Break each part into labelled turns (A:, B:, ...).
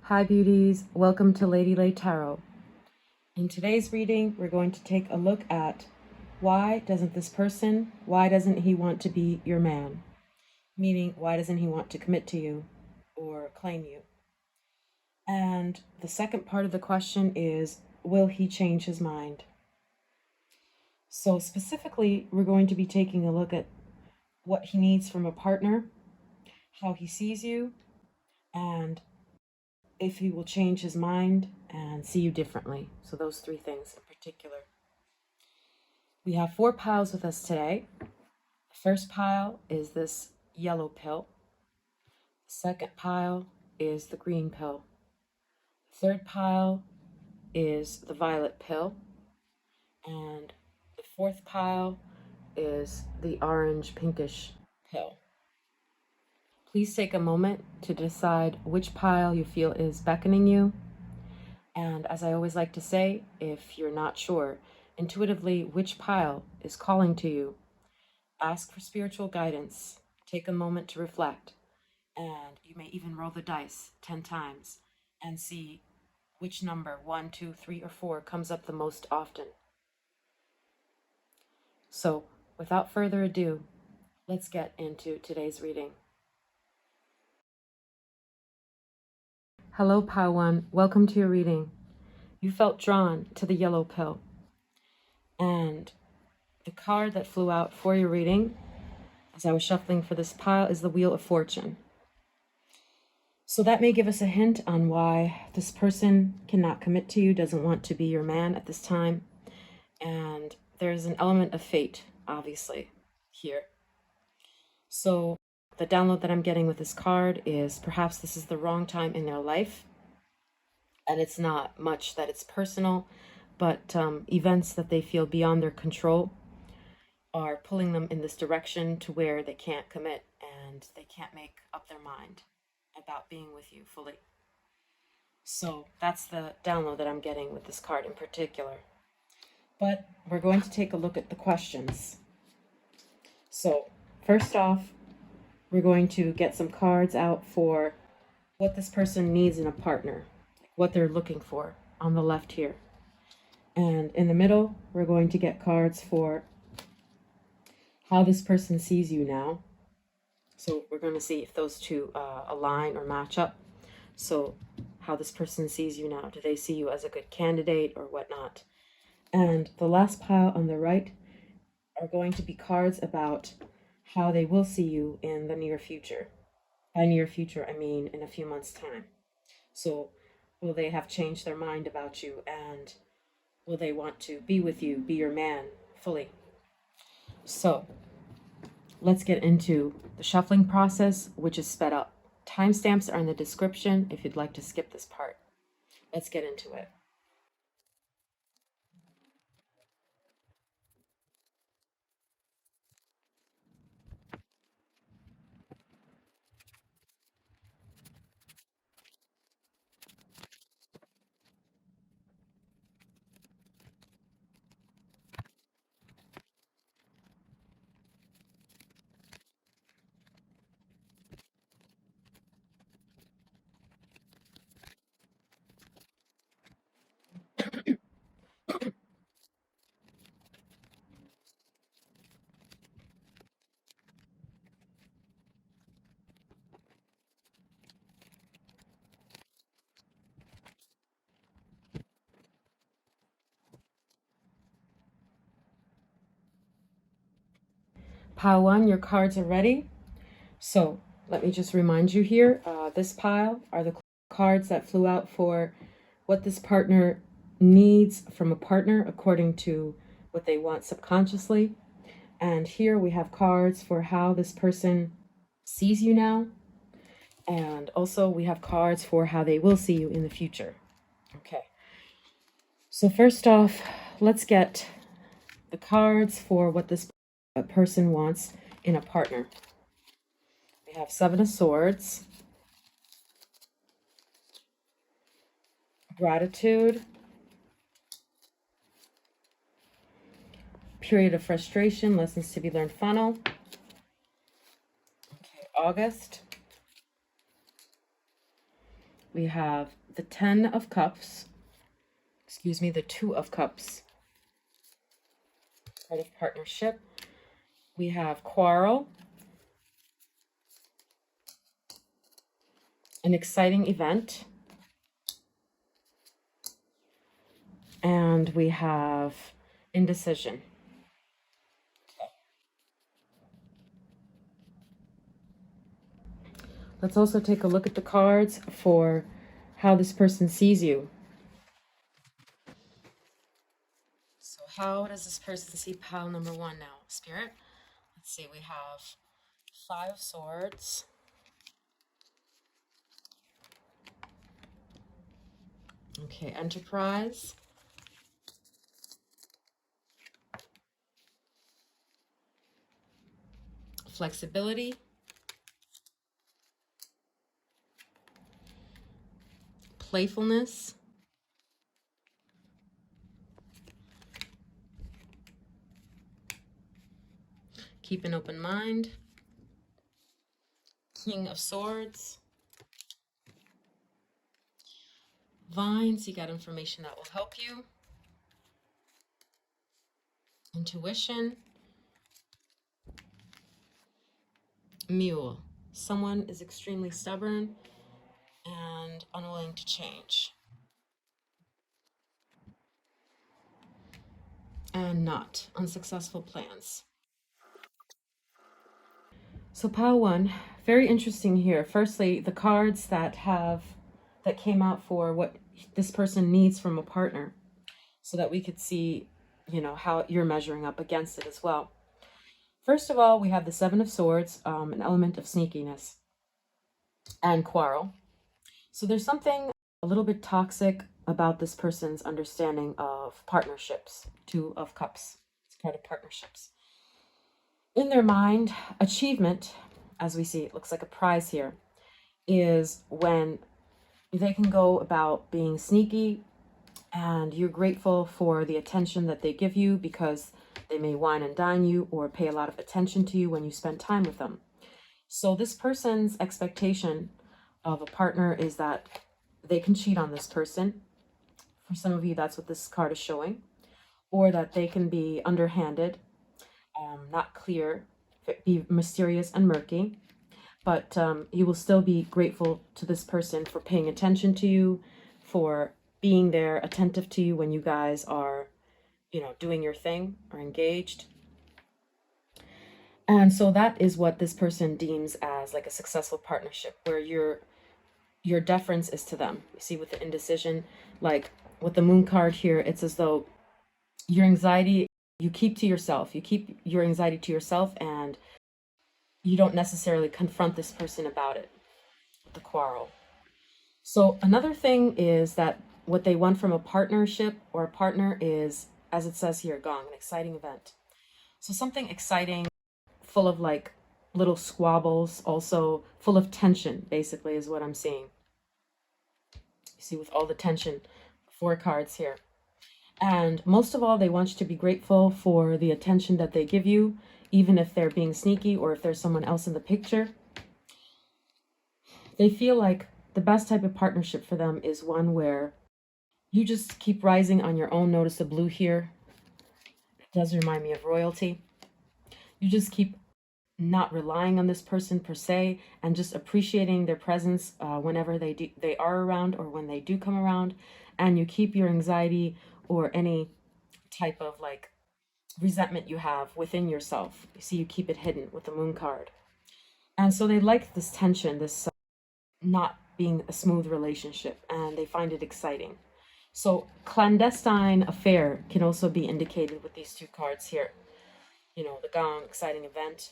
A: Hi beauties, welcome to Lady Lay Tarot. In today's reading, we're going to take a look at why doesn't he want to be your man? Meaning, why doesn't he want to commit to you or claim you? And the second part of the question is, will he change his mind? So specifically, we're going to be taking a look at what he needs from a partner, how he sees you, and if he will change his mind and see you differently. So those three things in particular. We have 4 piles with us today. The first pile is this yellow pill. The second pile is the green pill. The third pile is the violet pill. And the fourth pile is the orange pinkish pill. Please take a moment to decide which pile you feel is beckoning you. And as I always like to say, if you're not sure intuitively which pile is calling to you, ask for spiritual guidance. Take a moment to reflect. And you may even roll the dice 10 times and see which number, 1, 2, 3, or 4, comes up the most often. So, without further ado, let's get into today's reading. Hello, Pile 1. Welcome to your reading. You felt drawn to the yellow pill. And the card that flew out for your reading, as I was shuffling for this pile, is the Wheel of Fortune. So that may give us a hint on why this person cannot commit to you, doesn't want to be your man at this time. And there's an element of fate, obviously, here. So the download that I'm getting with this card is perhaps this is the wrong time in their life. And it's not much that it's personal, but events that they feel beyond their control are pulling them in this direction to where they can't commit and they can't make up their mind about being with you fully. So that's the download that I'm getting with this card in particular. But we're going to take a look at the questions. So first off, we're going to get some cards out for what this person needs in a partner, what they're looking for on the left here. And in the middle, we're going to get cards for how this person sees you now. So we're going to see if those two align or match up. So how this person sees you now. Do they see you as a good candidate or whatnot? And the last pile on the right are going to be cards about how they will see you in the near future. By near future, I mean in a few months' time. So will they have changed their mind about you, and will they want to be with you, be your man fully? So let's get into the shuffling process, which is sped up. Timestamps are in the description if you'd like to skip this part. Let's get into it. Pile 1, your cards are ready. So let me just remind you here, this pile are the cards that flew out for what this partner needs from a partner according to what they want subconsciously. And here we have cards for how this person sees you now. And also we have cards for how they will see you in the future. Okay. So first off, let's get the cards for what this person wants in a partner. We have 7 of Swords, Gratitude, Period of Frustration, Lessons to be Learned Funnel, okay, August, we have the 10 of Cups, excuse me, the 2 of Cups, part of partnership. We have quarrel, an exciting event, and we have indecision. Let's also take a look at the cards for how this person sees you. So how does this person see pile number 1 now, Spirit? Let's see, we have 5 of Swords, okay, Enterprise, flexibility, playfulness, keep an open mind, King of Swords, Vines, you got information that will help you, intuition, Mule, someone is extremely stubborn and unwilling to change. And Knot, unsuccessful plans. So pile 1, very interesting here. Firstly, the cards that came out for what this person needs from a partner, so that we could see, you know, how you're measuring up against it as well. First of all, we have the 7 of Swords, an element of sneakiness and quarrel. So there's something a little bit toxic about this person's understanding of partnerships. 2 of Cups, it's part of partnerships. In their mind, achievement, as we see, it looks like a prize here, is when they can go about being sneaky and you're grateful for the attention that they give you because they may wine and dine you or pay a lot of attention to you when you spend time with them. So this person's expectation of a partner is that they can cheat on this person. For some of you, that's what this card is showing. Or that they can be underhanded, not clear, be mysterious and murky. But you will still be grateful to this person for paying attention to you, for being there, attentive to you when you guys are, you know, doing your thing or engaged. And so that is what this person deems as like a successful partnership, where your deference is to them. You see with the indecision, like with the Moon card here, it's as though your anxiety, you keep to yourself. You keep your anxiety to yourself and you don't necessarily confront this person about it, the quarrel. So another thing is that what they want from a partnership or a partner is, as it says here, gong, an exciting event. So something exciting, full of like little squabbles, also full of tension, basically, is what I'm seeing. You see with all the tension, 4 cards here. And most of all, they want you to be grateful for the attention that they give you, even if they're being sneaky or if there's someone else in the picture. They feel like the best type of partnership for them is one where you just keep rising on your own. Notice the blue here. It does remind me of royalty. You just keep not relying on this person per se and just appreciating their presence whenever they are around or when they do come around. And you keep your anxiety or any type of like resentment you have within yourself. You see, you keep it hidden with the Moon card. And so they like this tension, this not being a smooth relationship, and they find it exciting. So clandestine affair can also be indicated with these 2 cards here. You know, the gong, exciting event,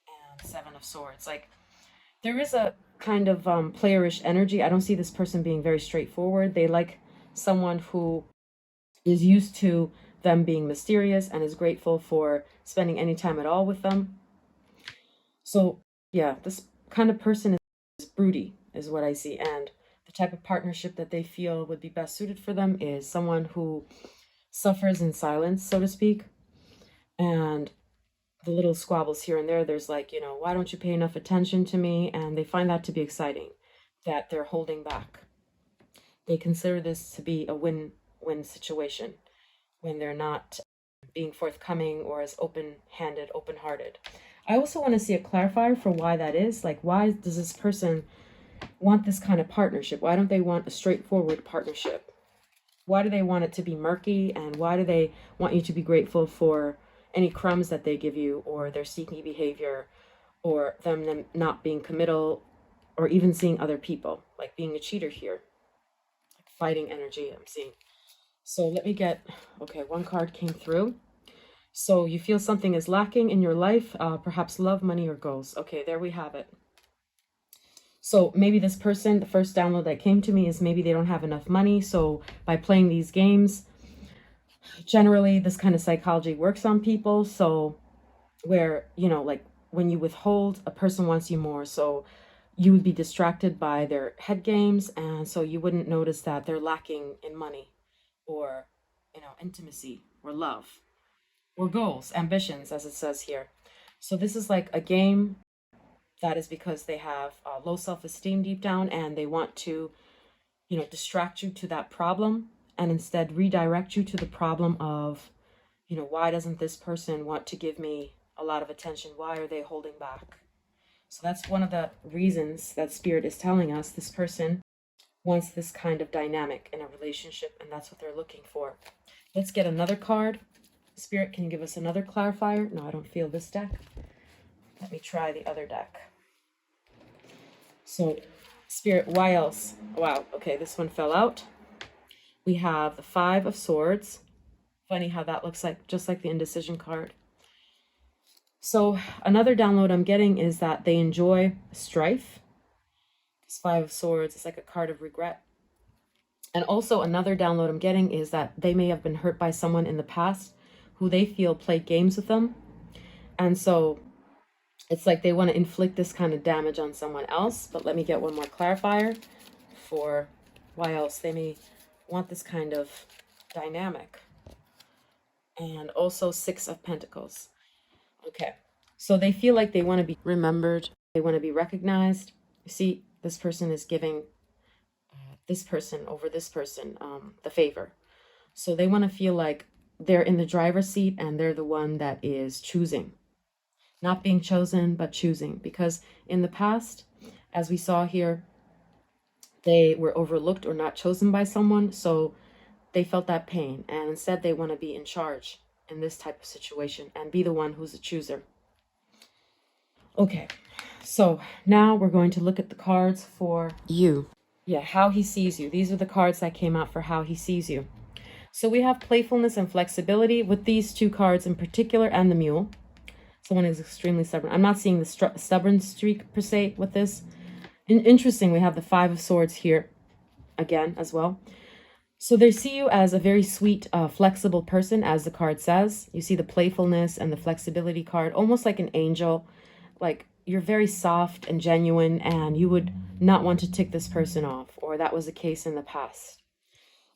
A: and 7 of Swords. Like, there is a kind of playerish energy. I don't see this person being very straightforward. They like someone who is used to them being mysterious and is grateful for spending any time at all with them. So yeah, this kind of person is broody, is what I see. And the type of partnership that they feel would be best suited for them is someone who suffers in silence, so to speak. And the little squabbles here and there, there's like, you know, why don't you pay enough attention to me? And they find that to be exciting, that they're holding back. They consider this to be a win-win situation when they're not being forthcoming or as open-handed, open-hearted. I also want to see a clarifier for why that is. Like, why does this person want this kind of partnership? Why don't they want a straightforward partnership? Why do they want it to be murky? And why do they want you to be grateful for any crumbs that they give you, or their sneaky behavior, or them not being committal, or even seeing other people, like being a cheater here, like fighting energy I'm seeing. So let me get, okay, one card came through. So you feel something is lacking in your life, perhaps love, money, or goals. Okay, there we have it. So maybe this person, the first download that came to me is maybe they don't have enough money. So by playing these games, generally this kind of psychology works on people. So where, you know, like when you withhold, a person wants you more. So you would be distracted by their head games. And so you wouldn't notice that they're lacking in money or, you know, intimacy or love or goals, ambitions, as it says here. So this is like a game that is because they have low self-esteem deep down, and they want to, you know, distract you to that problem and instead redirect you to the problem of, you know, why doesn't this person want to give me a lot of attention? Why are they holding back? So that's one of the reasons that Spirit is telling us this person wants this kind of dynamic in a relationship, and that's what they're looking for. Let's get another card. Spirit, can you give us another clarifier? No, I don't feel this deck. Let me try the other deck. So, Spirit, why else? Wow, okay, this one fell out. We have the Five of Swords. Funny how that looks like, just like the indecision card. So, another download I'm getting is that they enjoy strife. This Five of Swords is like a card of regret. And also another download I'm getting is that they may have been hurt by someone in the past who they feel played games with them. And so it's like they want to inflict this kind of damage on someone else. But let me get one more clarifier for why else they may want this kind of dynamic. And also Six of Pentacles. Okay, so they feel like they want to be remembered. They want to be recognized. You see, this person is giving this person over this person the favor. So they want to feel like they're in the driver's seat and they're the one that is choosing. Not being chosen, but choosing. Because in the past, as we saw here, they were overlooked or not chosen by someone. So they felt that pain. And instead, they want to be in charge in this type of situation and be the one who's the chooser. Okay, so now we're going to look at the cards for you. Yeah, how he sees you. These are the cards that came out for how he sees you. So we have playfulness and flexibility with these two cards in particular, and the mule. Someone is extremely stubborn. I'm not seeing the stubborn streak per se with this. Interesting, we have the Five of Swords here again as well. So they see you as a very sweet, flexible person, as the card says. You see the playfulness and the flexibility card, almost like an angel. Like, you're very soft and genuine, and you would not want to tick this person off, or that was the case in the past.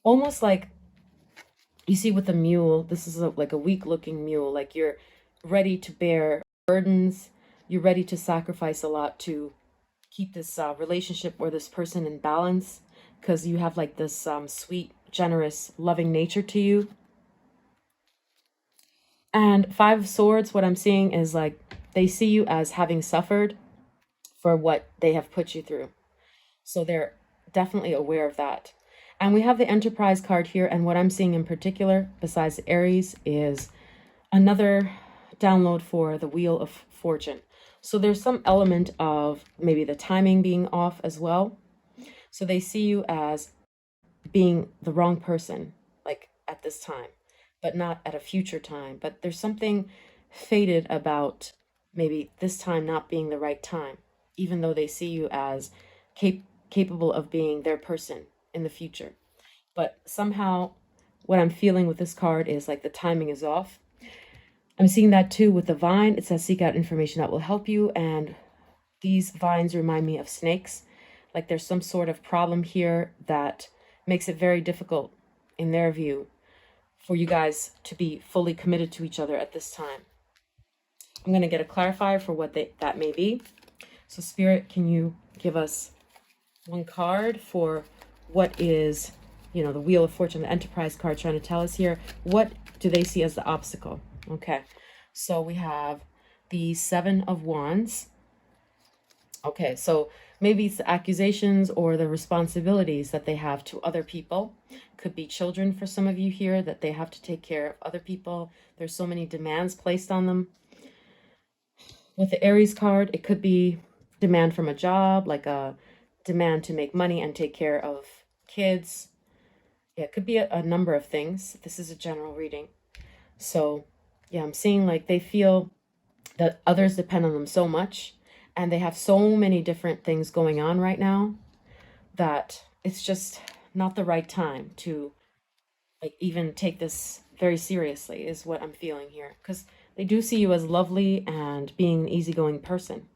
A: Almost like, you see with the mule, this is like a weak-looking mule. Like, you're ready to bear burdens. You're ready to sacrifice a lot to keep this relationship or this person in balance, because you have like this sweet, generous, loving nature to you. And Five of Swords, what I'm seeing is like they see you as having suffered for what they have put you through. So they're definitely aware of that. And we have the Enterprise card here, and what I'm seeing in particular, besides the Aries, is another download for the Wheel of Fortune. So there's some element of maybe the timing being off as well. So they see you as being the wrong person, like at this time, but not at a future time. But there's something fated about maybe this time not being the right time, even though they see you as capable of being their person in the future. But somehow what I'm feeling with this card is like the timing is off. I'm seeing that too with the vine. It says seek out information that will help you. And these vines remind me of snakes. Like there's some sort of problem here that makes it very difficult, in their view, for you guys to be fully committed to each other at this time. I'm going to get a clarifier for what that may be. So Spirit, can you give us one card for what is, the Wheel of Fortune, the Enterprise card trying to tell us here? What do they see as the obstacle? Okay, so we have the Seven of Wands. Okay, so maybe it's the accusations or the responsibilities that they have to other people. Could be children for some of you here, that they have to take care of other people. There's so many demands placed on them. With the Aries card, it could be demand from a job, like a demand to make money and take care of kids. Yeah, it could be a number of things. This is a general reading. So, yeah, I'm seeing like they feel that others depend on them so much, and they have so many different things going on right now that it's just not the right time to like even take this very seriously, is what I'm feeling here, because they do see you as lovely and being an easygoing person.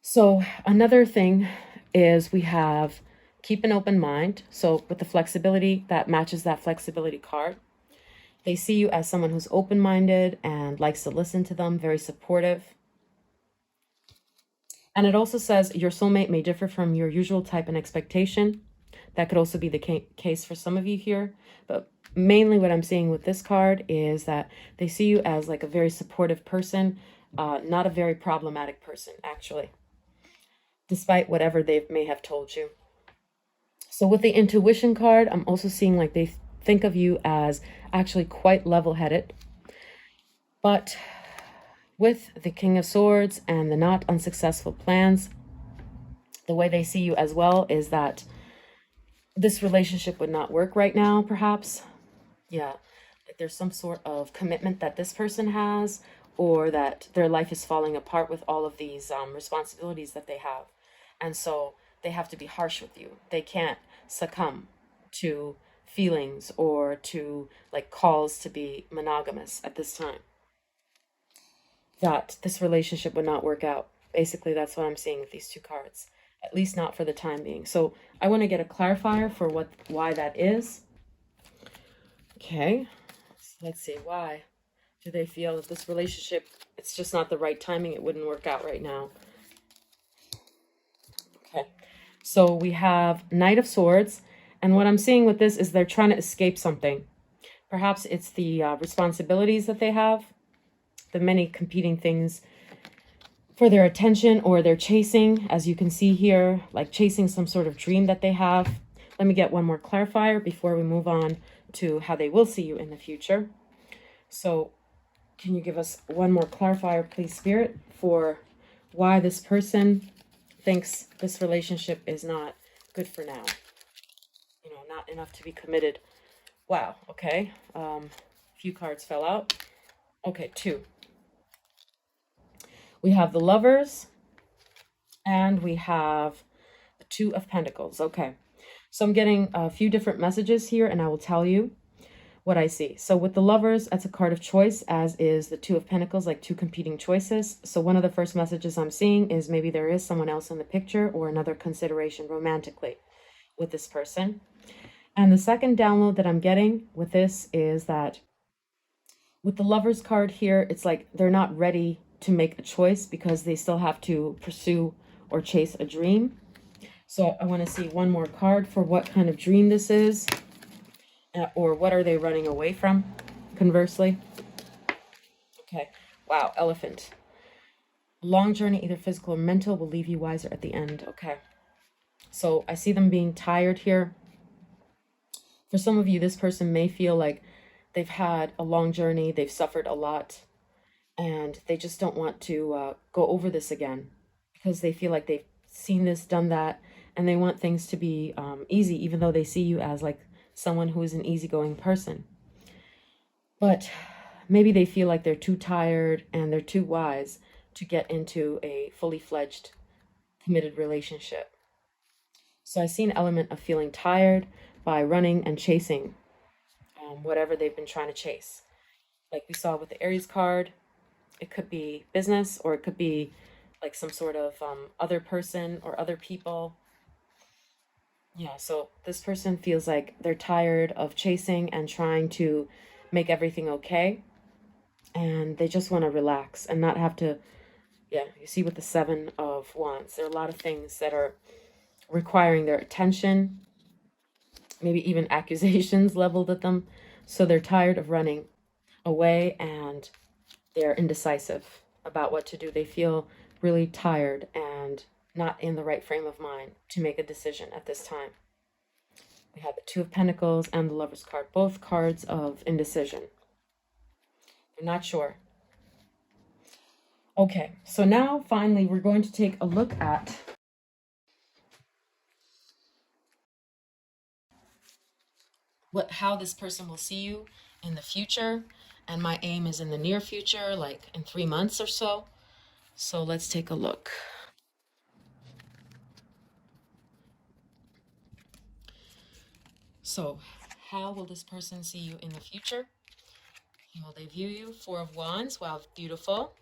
A: So another thing is we have keep an open mind. So with the flexibility, that matches that flexibility card. They see you as someone who's open-minded and likes to listen to them, very supportive. And it also says your soulmate may differ from your usual type and expectation. That could also be the case for some of you here. But mainly what I'm seeing with this card is that they see you as like a very supportive person, not a very problematic person, actually, despite whatever they may have told you. So with the intuition card, I'm also seeing like they think of you as actually quite level-headed. But with the King of Swords and the not unsuccessful plans, the way they see you as well is that this relationship would not work right now, perhaps. Yeah, like there's some sort of commitment that this person has, or that their life is falling apart with all of these responsibilities that they have. And so they have to be harsh with you. They can't succumb to feelings or to like calls to be monogamous at this time. That this relationship would not work out. Basically, that's what I'm seeing with these two cards, at least not for the time being. So I want to get a clarifier for why that is. Okay, so let's see, why do they feel that this relationship, it's just not the right timing, it wouldn't work out right now? Okay, so we have Knight of Swords, and what I'm seeing with this is they're trying to escape something. Perhaps it's the responsibilities that they have, the many competing things for their attention, or they're chasing, as you can see here, like chasing some sort of dream that they have. Let me get one more clarifier before we move on to how they will see you in the future. So can you give us one more clarifier, please, Spirit, for why this person thinks this relationship is not good for now? Not enough to be committed. Wow, okay. A few cards fell out. Okay, two. We have the Lovers, and we have the Two of Pentacles. Okay, so I'm getting a few different messages here, and I will tell you what I see. So with the Lovers, that's a card of choice, as is the Two of Pentacles, like two competing choices. So one of the first messages I'm seeing is maybe there is someone else in the picture or another consideration romantically with this person. And the second download that I'm getting with this is that with the Lovers card here, it's like they're not ready to make a choice because they still have to pursue or chase a dream. So I want to see one more card for what kind of dream this is, or what are they running away from, conversely. Okay, wow, Elephant. Long journey, either physical or mental, will leave you wiser at the end. Okay, so I see them being tired here. For some of you, this person may feel like they've had a long journey, they've suffered a lot, and they just don't want to go over this again because they feel like they've seen this, done that, and they want things to be easy, even though they see you as like someone who is an easygoing person. But maybe they feel like they're too tired and they're too wise to get into a fully fledged committed relationship. So I see an element of feeling tired by running and chasing whatever they've been trying to chase. Like we saw with the Aries card, it could be business, or it could be like some sort of other person or other people. Yeah, so this person feels like they're tired of chasing and trying to make everything okay. And they just want to relax and not have to, yeah, you see with the Seven of Wands, there are a lot of things that are requiring their attention, maybe even accusations leveled at them. So they're tired of running away and they're indecisive about what to do. They feel really tired and not in the right frame of mind to make a decision at this time. We have the Two of Pentacles and the Lover's card, both cards of indecision. They're not sure. Okay, so now finally we're going to take a look at how this person will see you in the future. And my aim is in the near future, like in 3 months or so. So let's take a look. So how will this person see you in the future? Will they view you? Four of Wands. Wow, beautiful.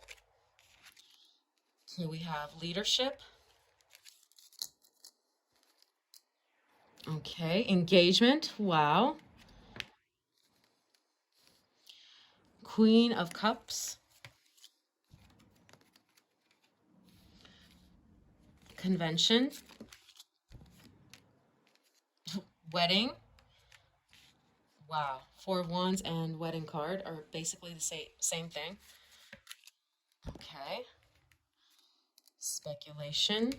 A: Here we have leadership. Okay, engagement. Wow. Queen of Cups. Convention. Wedding. Wow. Four of Wands and wedding card are basically the same thing. Okay. Speculation.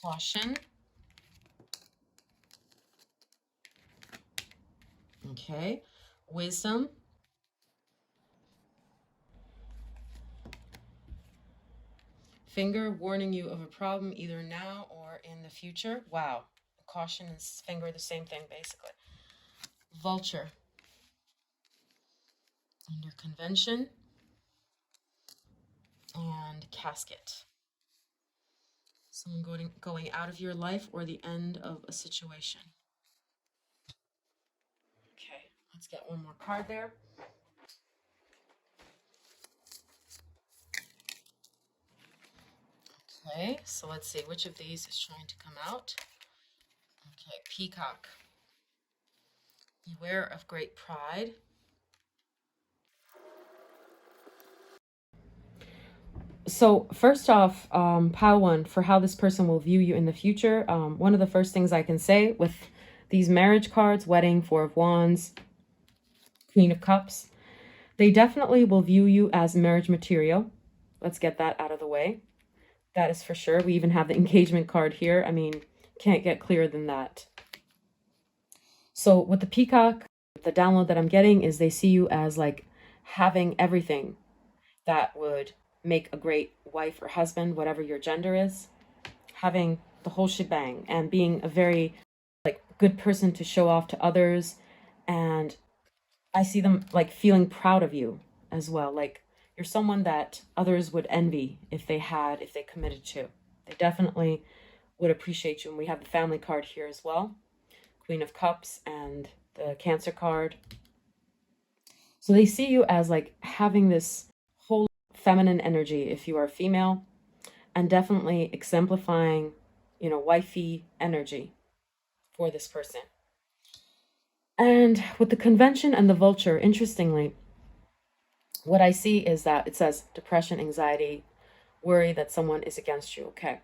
A: Caution. Okay. Wisdom. Finger warning you of a problem either now or in the future. Wow. Caution and finger, the same thing basically. Vulture. Under convention. And casket. Someone going out of your life or the end of a situation. Okay, let's get one more card there. Okay, so let's see which of these is trying to come out. Okay, Peacock. Beware of great pride. So first off, pile one, for how this person will view you in the future. One of the first things I can say with these marriage cards, wedding, Four of Wands, Queen of Cups, they definitely will view you as marriage material. Let's get that out of the way. That is for sure. We even have the engagement card here. I mean, can't get clearer than that. So with the Peacock, the download that I'm getting is they see you as like having everything that would make a great wife or husband, whatever your gender is, having the whole shebang and being a very like good person to show off to others. And I see them like feeling proud of you as well. Like you're someone that others would envy if they committed to. They definitely would appreciate you. And we have the family card here as well. Queen of Cups and the Cancer card. So they see you as like having this whole feminine energy if you are female, and definitely exemplifying, wifey energy for this person. And with the convention and the vulture, interestingly, what I see is that it says depression, anxiety, worry that someone is against you. Okay.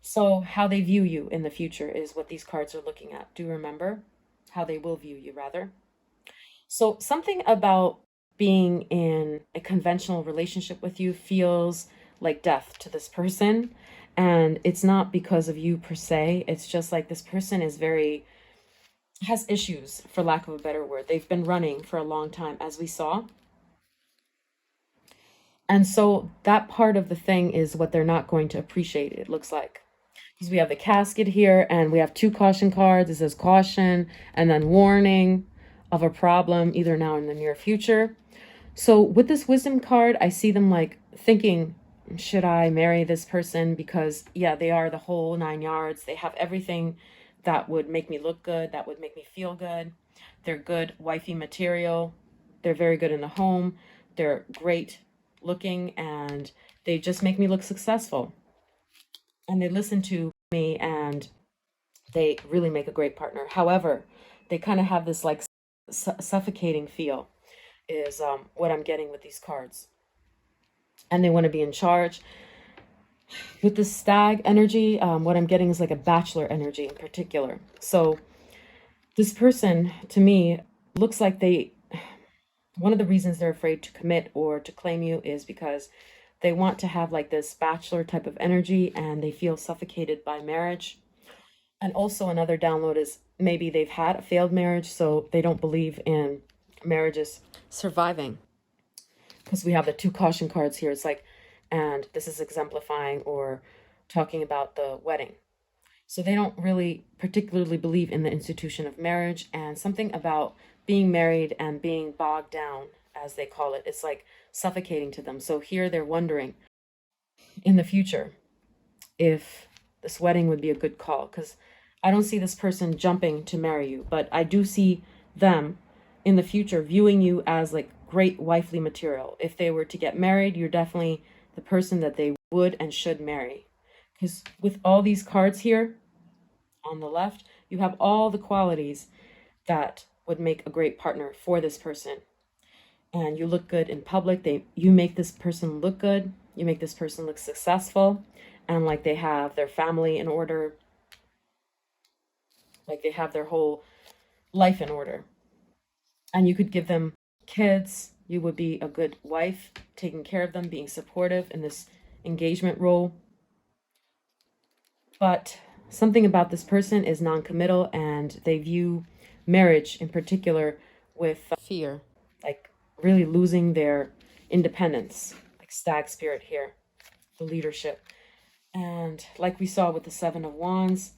A: So how they view you in the future is what these cards are looking at. Do remember how they will view you, rather. So something about being in a conventional relationship with you feels like death to this person. And it's not because of you per se. It's just like this person has issues, for lack of a better word. They've been running for a long time, as we saw. And so that part of the thing is what they're not going to appreciate, it looks like. Because we have the casket here and we have two caution cards. It says caution and then warning of a problem either now or in the near future. So with this wisdom card, I see them like thinking, should I marry this person? Because yeah, they are the whole 9 yards. They have everything that would make me look good, that would make me feel good. They're good wifey material. They're very good in the home. They're great looking and they just make me look successful. And they listen to me and they really make a great partner. However, they kind of have this like suffocating feel is what I'm getting with these cards. And they want to be in charge. With the stag energy, what I'm getting is like a bachelor energy in particular. So this person, to me, looks like one of the reasons they're afraid to commit or to claim you is because they want to have like this bachelor type of energy and they feel suffocated by marriage. And also another download is maybe they've had a failed marriage, so they don't believe in marriages surviving. Because we have the two caution cards here. It's like, and this is exemplifying or talking about the wedding. So they don't really particularly believe in the institution of marriage, and something about being married and being bogged down, as they call it, it's like suffocating to them. So here they're wondering in the future if this wedding would be a good call, because I don't see this person jumping to marry you, but I do see them in the future viewing you as like great wifely material. If they were to get married, you're definitely the person that they would and should marry. Because with all these cards here on the left, you have all the qualities that would make a great partner for this person. And you look good in public. You make this person look good. You make this person look successful, and like they have their family in order, like they have their whole life in order. And you could give them kids. You would be a good wife, taking care of them, being supportive in this engagement role. But something about this person is non-committal, and they view marriage in particular with fear, like really losing their independence, like stag spirit here, the leadership. And like we saw with the Seven of Wands,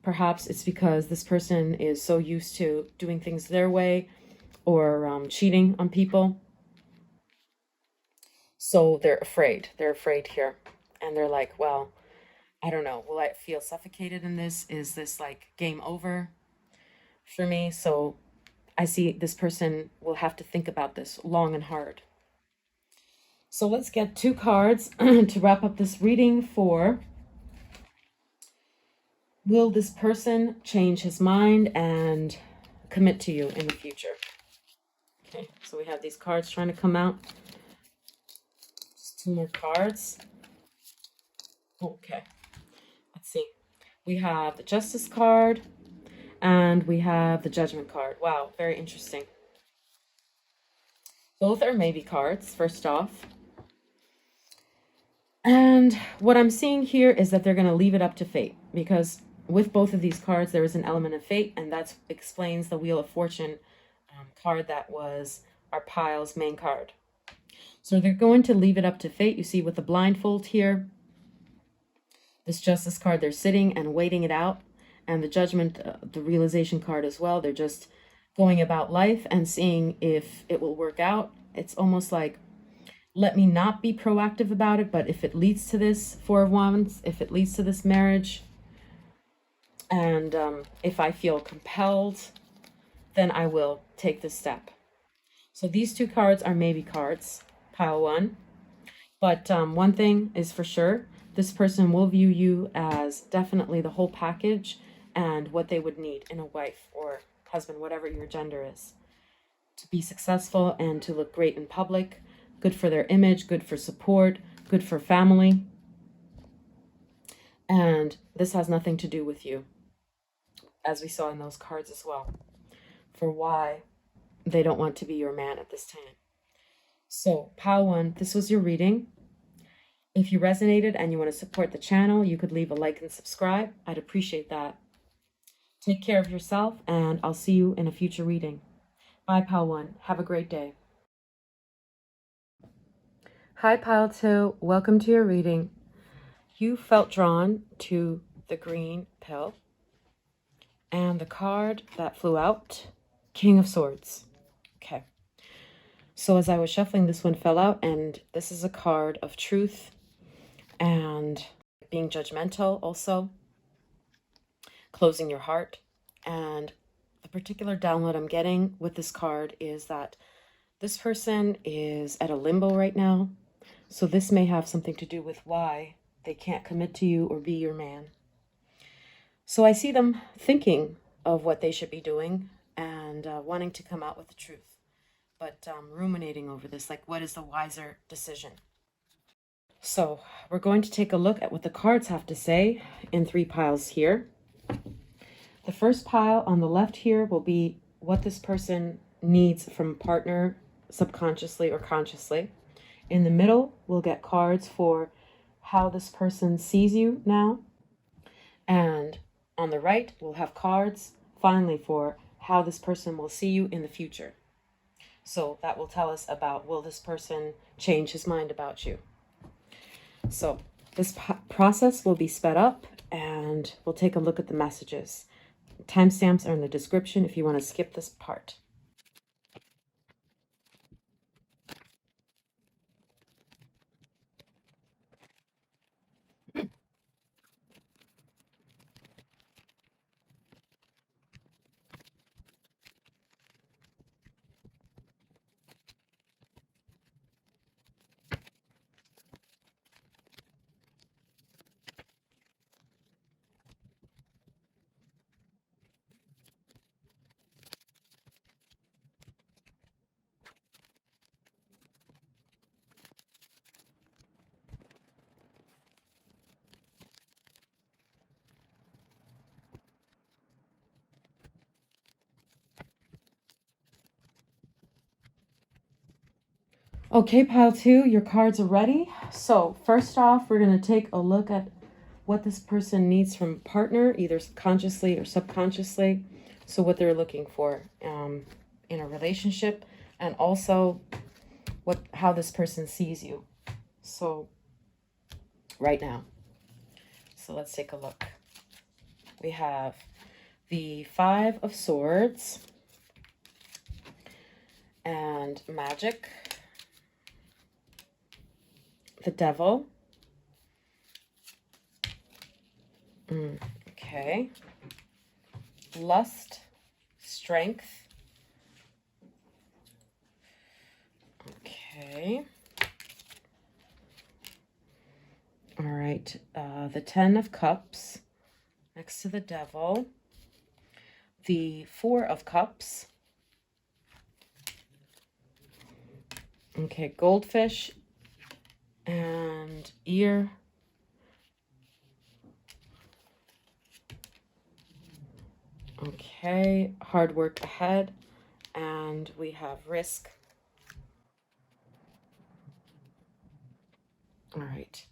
A: perhaps it's because this person is so used to doing things their way or cheating on people. So they're afraid. They're afraid here. And they're like, well, I don't know. Will I feel suffocated in this? Is this like game over for me? So I see this person will have to think about this long and hard. So let's get two cards to wrap up this reading for, will this person change his mind and commit to you in the future? Okay, so we have these cards trying to come out. Just two more cards. Okay, let's see. We have the Justice card and we have the Judgment card. Wow, very interesting. Both are maybe cards, first off. And what I'm seeing here is that they're going to leave it up to fate, because with both of these cards, there is an element of fate, and that explains the Wheel of Fortune card that was our pile's main card. So they're going to leave it up to fate. You see with the blindfold here, this Justice card, they're sitting and waiting it out. And the Judgment, the realization card as well, they're just going about life and seeing if it will work out. It's almost like, let me not be proactive about it, but if it leads to this Four of Wands, if it leads to this marriage, and if I feel compelled, then I will take this step. So these two cards are maybe cards, pile one. But one thing is for sure, this person will view you as definitely the whole package and what they would need in a wife or husband, whatever your gender is, to be successful and to look great in public, good for their image, good for support, good for family. And this has nothing to do with you, as we saw in those cards as well, for why they don't want to be your man at this time. So, pile one, this was your reading. If you resonated and you want to support the channel, you could leave a like and subscribe. I'd appreciate that. Take care of yourself, and I'll see you in a future reading. Bye, pile one. Have a great day. Hi, pile two. Welcome to your reading. You felt drawn to the green pill, and the card that flew out, King of Swords. Okay. So as I was shuffling, this one fell out, and this is a card of truth and being judgmental, also closing your heart. And the particular download I'm getting with this card is that this person is at a limbo right now. So this may have something to do with why they can't commit to you or be your man. So I see them thinking of what they should be doing and wanting to come out with the truth, but ruminating over this, like, what is the wiser decision? So we're going to take a look at what the cards have to say in 3 piles here. The first pile on the left here will be what this person needs from a partner, subconsciously or consciously. In the middle, we'll get cards for how this person sees you now. And on the right, we'll have cards finally for how this person will see you in the future. So that will tell us about, will this person change his mind about you? So this process will be sped up, and we'll take a look at the messages. Timestamps are in the description if you want to skip this part. Okay, pile 2, your cards are ready. So first off, we're going to take a look at what this person needs from a partner, either consciously or subconsciously. So what they're looking for in a relationship, and also how this person sees you. So right now. So let's take a look. We have the 5 of Swords and Magic, the Devil. Okay. Lust, Strength. Okay. All right. The 10 of Cups next to the Devil. The 4 of Cups. Okay, Goldfish and Ear. Okay, hard work ahead. And we have Risk. All right.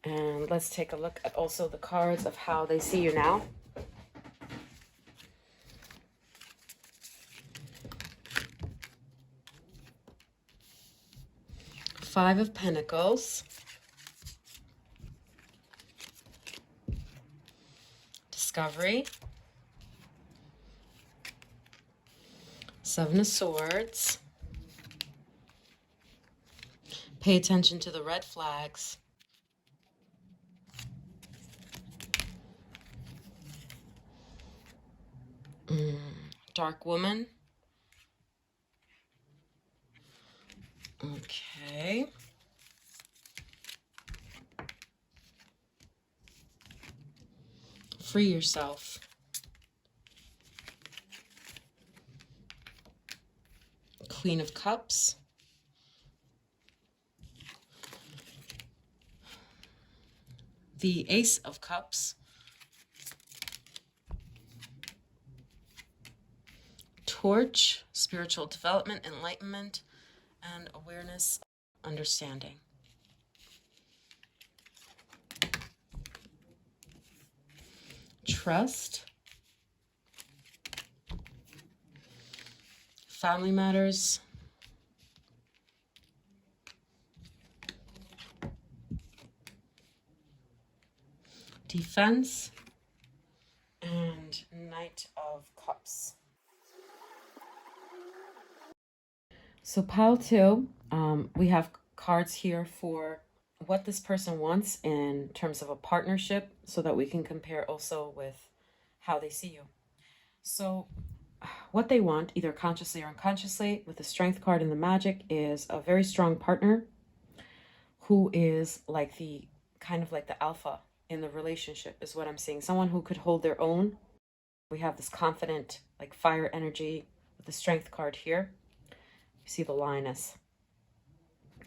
A: And let's take a look at also the cards of how they see you now. Five of Pentacles. Discovery. 7 of Swords. Pay attention to the red flags. Dark Woman. Okay. Free yourself. Queen of Cups. The Ace of Cups. Torch, spiritual development, enlightenment, and awareness, understanding. Trust. Family matters. Defense. And Knight of Cups. So pile 2, we have cards here for what this person wants in terms of a partnership, so that we can compare also with how they see you. So what they want, either consciously or unconsciously, with the Strength card and the Magic, is a very strong partner who is like the kind of like the alpha in the relationship, is what I'm seeing. Someone who could hold their own. We have this confident, like fire energy with the Strength card here. You see the lioness.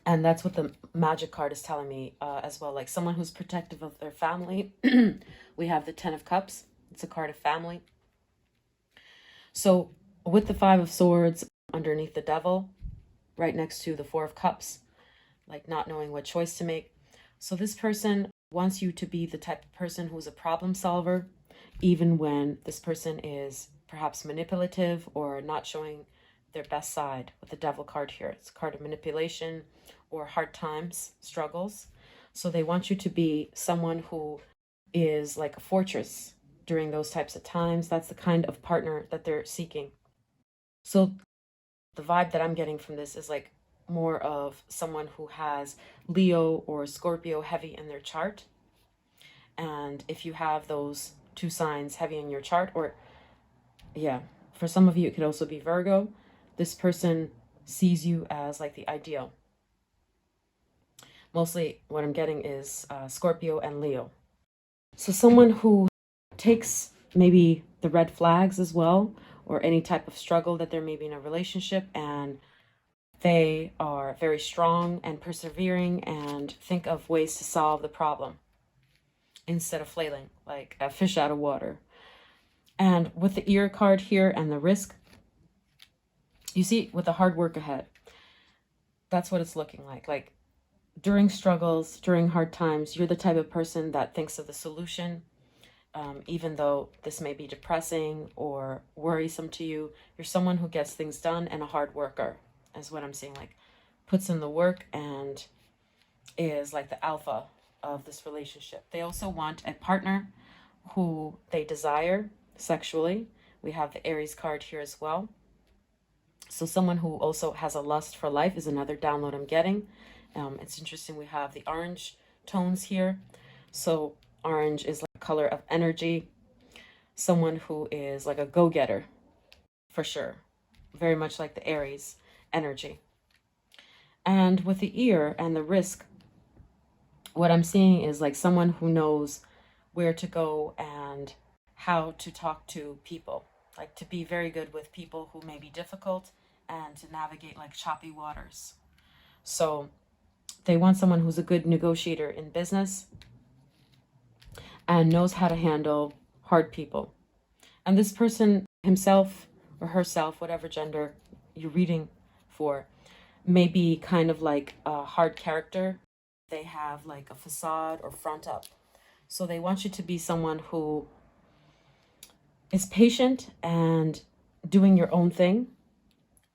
A: And that's what the magic card is telling me as well. Like someone who's protective of their family. We have the 10 of Cups. It's a card of family. So with the 5 of Swords underneath the Devil, right next to the 4 of Cups, like not knowing what choice to make. So this person wants you to be the type of person who's a problem solver, even when this person is perhaps manipulative or not showing their best side with the Devil card here. It's a card of manipulation or hard times, struggles. So they want you to be someone who is like a fortress during those types of times. That's the kind of partner that they're seeking. So the vibe that I'm getting from this is like more of someone who has Leo or Scorpio heavy in their chart. And if you have those two signs heavy in your chart, or yeah, for some of you, it could also be Virgo, this person sees you as like the ideal. Mostly what I'm getting is Scorpio and Leo. So someone who takes maybe the red flags as well, or any type of struggle that there may be in a relationship, and they are very strong and persevering and think of ways to solve the problem instead of flailing like a fish out of water. And with the ear card here and the risk, you see with the hard work ahead, that's what it's looking like. Like during struggles, during hard times, you're the type of person that thinks of the solution. Even though this may be depressing or worrisome to you, you're someone who gets things done and a hard worker, is what I'm seeing. Like puts in the work and is like the alpha of this relationship. They also want a partner who they desire sexually. We have the Aries card here as well. So someone who also has a lust for life is another download I'm getting. It's interesting. We have the orange tones here. So orange is like a color of energy. Someone who is like a go-getter for sure. Very much like the Aries energy. And with the ear and the risk, what I'm seeing is like someone who knows where to go and how to talk to people, like to be very good with people who may be difficult and to navigate like choppy waters. So they want someone who's a good negotiator in business and knows how to handle hard people. And this person himself or herself, whatever gender you're reading for, may be kind of like a hard character. They have like a facade or front up. So they want you to be someone who is patient and doing your own thing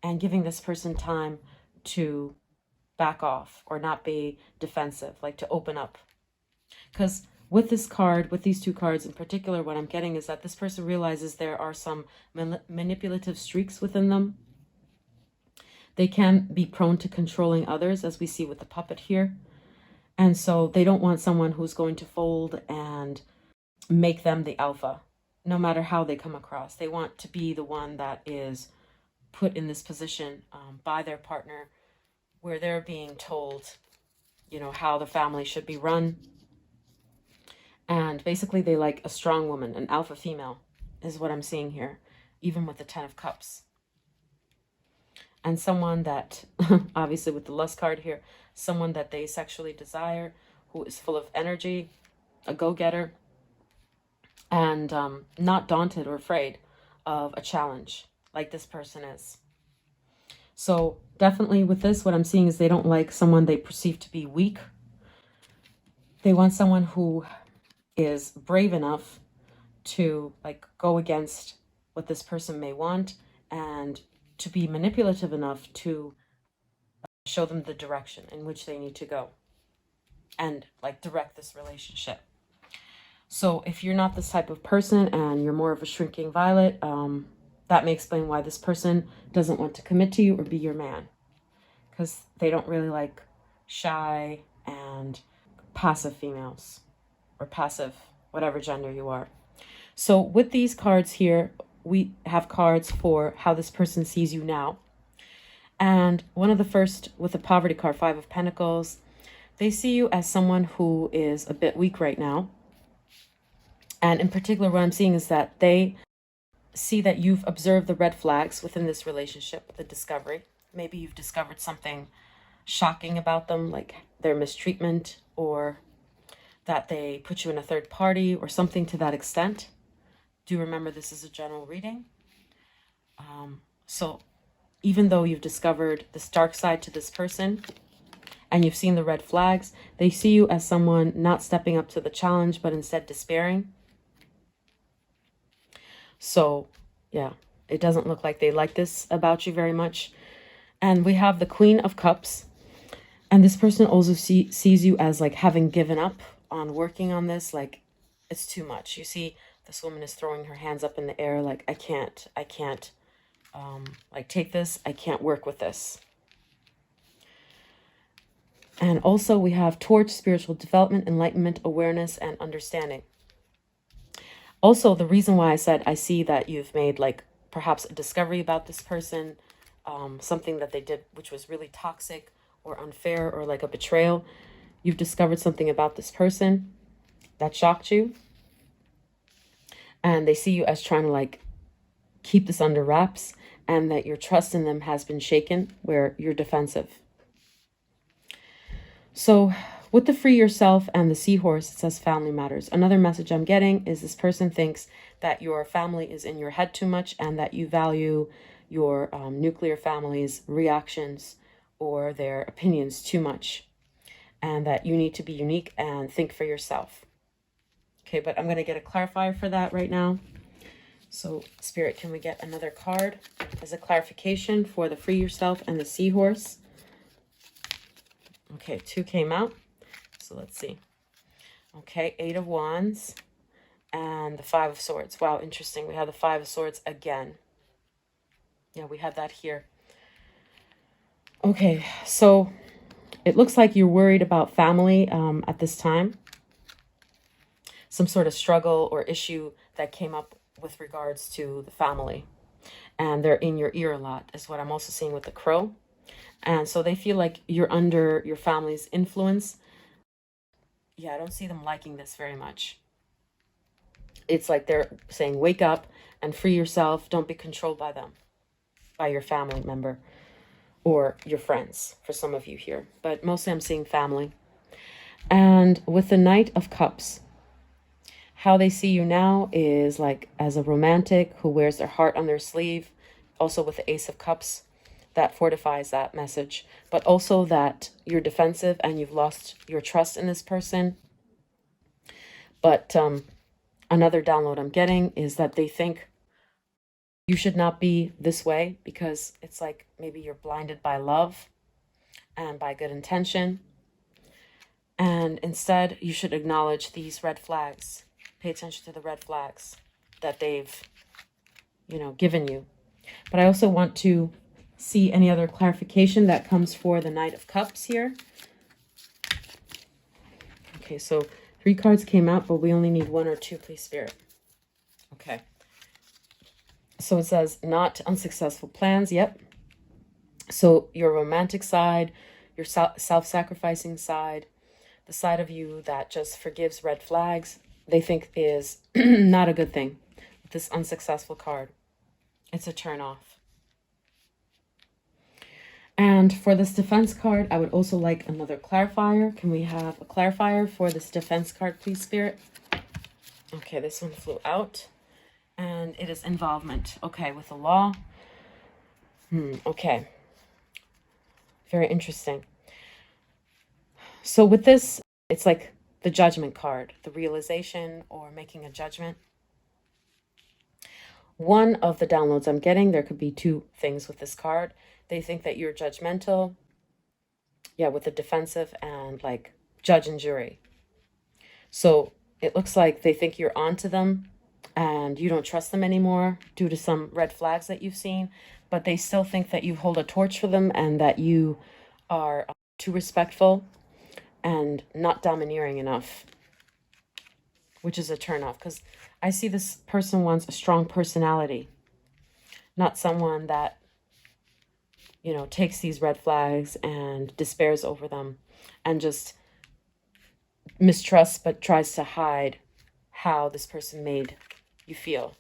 A: and giving this person time to back off or not be defensive, like to open up. Because with this card, with these two cards in particular, what I'm getting is that this person realizes there are some manipulative streaks within them. They can be prone to controlling others, as we see with the puppet here. And so they don't want someone who's going to fold and make them the alpha, no matter how they come across. They want to be the one that is put in this position by their partner where they're being told, you know, how the family should be run. And basically they like a strong woman, an alpha female is what I'm seeing here, even with the 10 of Cups. And someone that, obviously with the lust card here, someone that they sexually desire, who is full of energy, a go-getter, and not daunted or afraid of a challenge like this person is. So definitely with this, what I'm seeing is they don't like someone they perceive to be weak. They want someone who is brave enough to like go against what this person may want and to be manipulative enough to show them the direction in which they need to go and like direct this relationship. So if you're not this type of person and you're more of a shrinking violet, that may explain why this person doesn't want to commit to you or be your man, because they don't really like shy and passive females or passive, whatever gender you are. So with these cards here, we have cards for how this person sees you now. And one of the first with the poverty card, 5 of Pentacles, they see you as someone who is a bit weak right now. And in particular, what I'm seeing is that they see that you've observed the red flags within this relationship, the discovery. Maybe you've discovered something shocking about them, like their mistreatment or that they put you in a third party or something to that extent. Do remember this is a general reading. So even though you've discovered this dark side to this person and you've seen the red flags, they see you as someone not stepping up to the challenge, but instead despairing. So yeah, it doesn't look like they like this about you very much. And we have the Queen of Cups. And this person also sees you as like having given up on working on this. Like it's too much. You see this woman is throwing her hands up in the air. Like, I can't like take this. I can't work with this. And also we have Torch, spiritual development, enlightenment, awareness, and understanding. Also, the reason why I said I see that you've made like perhaps a discovery about this person, something that they did which was really toxic or unfair or like a betrayal. You've discovered something about this person that shocked you. And they see you as trying to like keep this under wraps, and that your trust in them has been shaken where you're defensive. So with the Free Yourself and the Seahorse, it says family matters. Another message I'm getting is this person thinks that your family is in your head too much and that you value your nuclear family's reactions or their opinions too much, and that you need to be unique and think for yourself. Okay, but I'm going to get a clarifier for that right now. So Spirit, can we get another card as a clarification for the Free Yourself and the Seahorse? Okay, 2 came out. So let's see. Okay, 8 of Wands and the 5 of Swords. Wow, interesting. We have the 5 of Swords again. Yeah, we had that here. Okay, so it looks like you're worried about family at this time. Some sort of struggle or issue that came up with regards to the family. And they're in your ear a lot, is what I'm also seeing with the Crow. And so they feel like you're under your family's influence. Yeah, I don't see them liking this very much. It's like they're saying, wake up and free yourself. Don't be controlled by them, by your family member or your friends, for some of you here. But mostly I'm seeing family. And with the Knight of Cups, how they see you now is like as a romantic who wears their heart on their sleeve. Also with the Ace of Cups, that fortifies that message. But also that you're defensive and you've lost your trust in this person. But another download I'm getting is that they think you should not be this way because it's like maybe you're blinded by love and by good intention. And instead, you should acknowledge these red flags. Pay attention to the red flags that they've, given you. But I also want to see any other clarification that comes for the Knight of Cups here. Okay, so 3 cards came out, but we only need 1 or 2, please, Spirit. Okay. So it says not unsuccessful plans. Yep. So your romantic side, your self-sacrificing side, the side of you that just forgives red flags, they think is not a good thing. This unsuccessful card, it's a turn off. And for this defense card, I would also like another clarifier. Can we have a clarifier for this defense card, please, Spirit? Okay, this one flew out. And it is involvement. Okay, with the law. Okay. Very interesting. So with this, it's like the judgment card, the realization or making a judgment. One of the downloads I'm getting, there could be 2 things with this card. They think that you're judgmental. Yeah, with the defensive and like judge and jury. So it looks like they think you're onto them and you don't trust them anymore due to some red flags that you've seen, but they still think that you hold a torch for them and that you are too respectful and not domineering enough, which is a turnoff because I see this person wants a strong personality, not someone that, takes these red flags and despairs over them and just mistrusts but tries to hide how this person made you feel.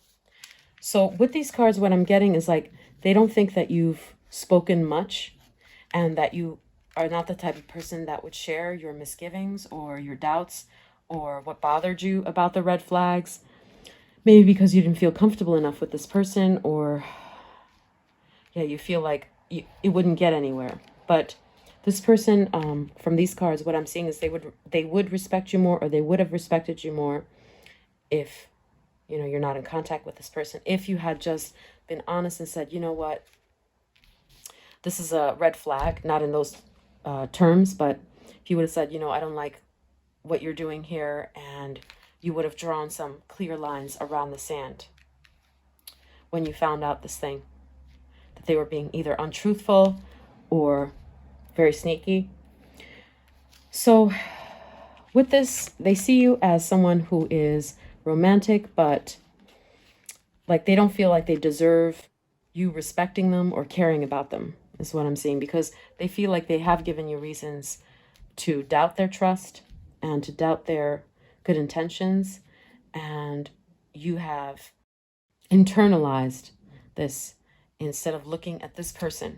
A: So with these cards, what I'm getting is like they don't think that you've spoken much and that you are not the type of person that would share your misgivings or your doubts or what bothered you about the red flags. Maybe because you didn't feel comfortable enough with this person, or yeah, you feel like it wouldn't get anywhere. But this person, from these cards, what I'm seeing is they would respect you more, or they would have respected you more if, you know, you're not in contact with this person. If you had just been honest and said, you know what, this is a red flag, not in those terms, but if you would have said, you know, I don't like what you're doing here, and you would have drawn some clear lines around the sand when you found out this thing, that they were being either untruthful or very sneaky. So with this, they see you as someone who is romantic, but like they don't feel like they deserve you respecting them or caring about them, is what I'm seeing, because they feel like they have given you reasons to doubt their trust and to doubt their good intentions, and you have internalized this instead of looking at this person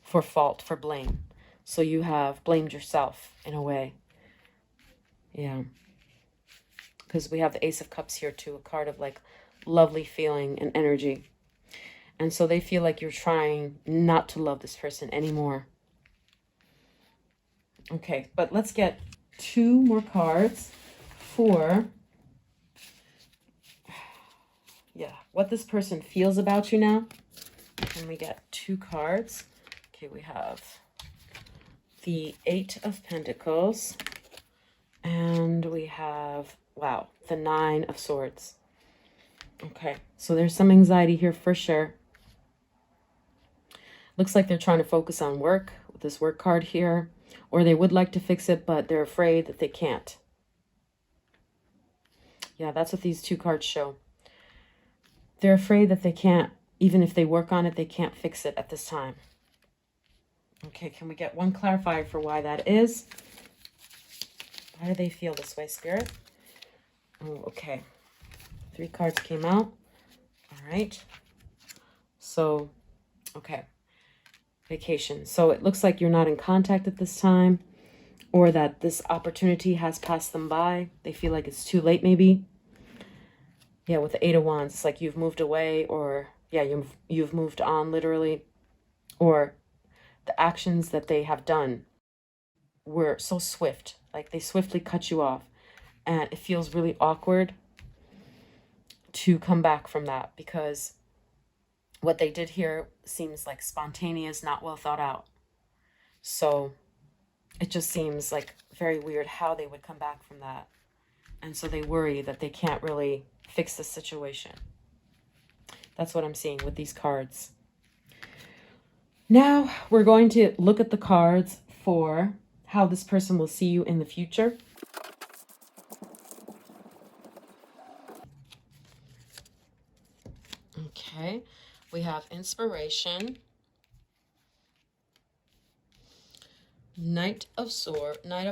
A: for fault, for blame. So you have blamed yourself in a way. Yeah. Because we have the Ace of Cups here too, a card of like lovely feeling and energy. And so they feel like you're trying not to love this person anymore. Okay, but let's get 2 more cards for, yeah, what this person feels about you now. And we get 2 cards. Okay, we have the 8 of Pentacles, and we have, wow, the 9 of Swords. Okay, so there's some anxiety here for sure. Looks like they're trying to focus on work with this work card here, or they would like to fix it, but they're afraid that they can't. Yeah, that's what these 2 cards show. They're afraid that they can't, even if they work on it, they can't fix it at this time. Okay, can we get one clarifier for why that is? Why do they feel this way, Spirit? Oh, okay. 3 cards came out. All right. So, okay. Vacation. So it looks like you're not in contact at this time, or that this opportunity has passed them by. They feel like it's too late maybe. Yeah, with the 8 of Wands, it's like you've moved away, or yeah, you've moved on literally, or the actions that they have done were so swift, like they swiftly cut you off, and it feels really awkward to come back from that, because what they did here seems like spontaneous, not well thought out. So it just seems like very weird how they would come back from that. And so they worry that they can't really fix the situation. That's what I'm seeing with these cards. Now we're going to look at the cards for how this person will see you in the future. Okay, we have Inspiration, Knight of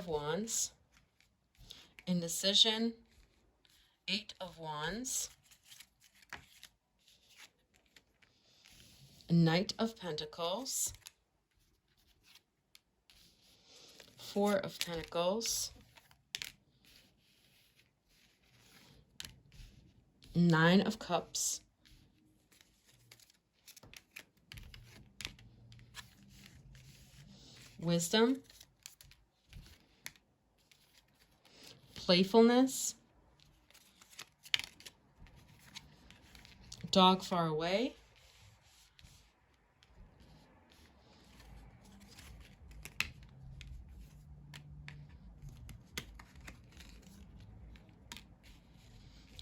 A: Wands, Indecision, 8 of Wands, Knight of Pentacles, 4 of Pentacles, 9 of Cups, Wisdom, Playfulness, Dog Far Away,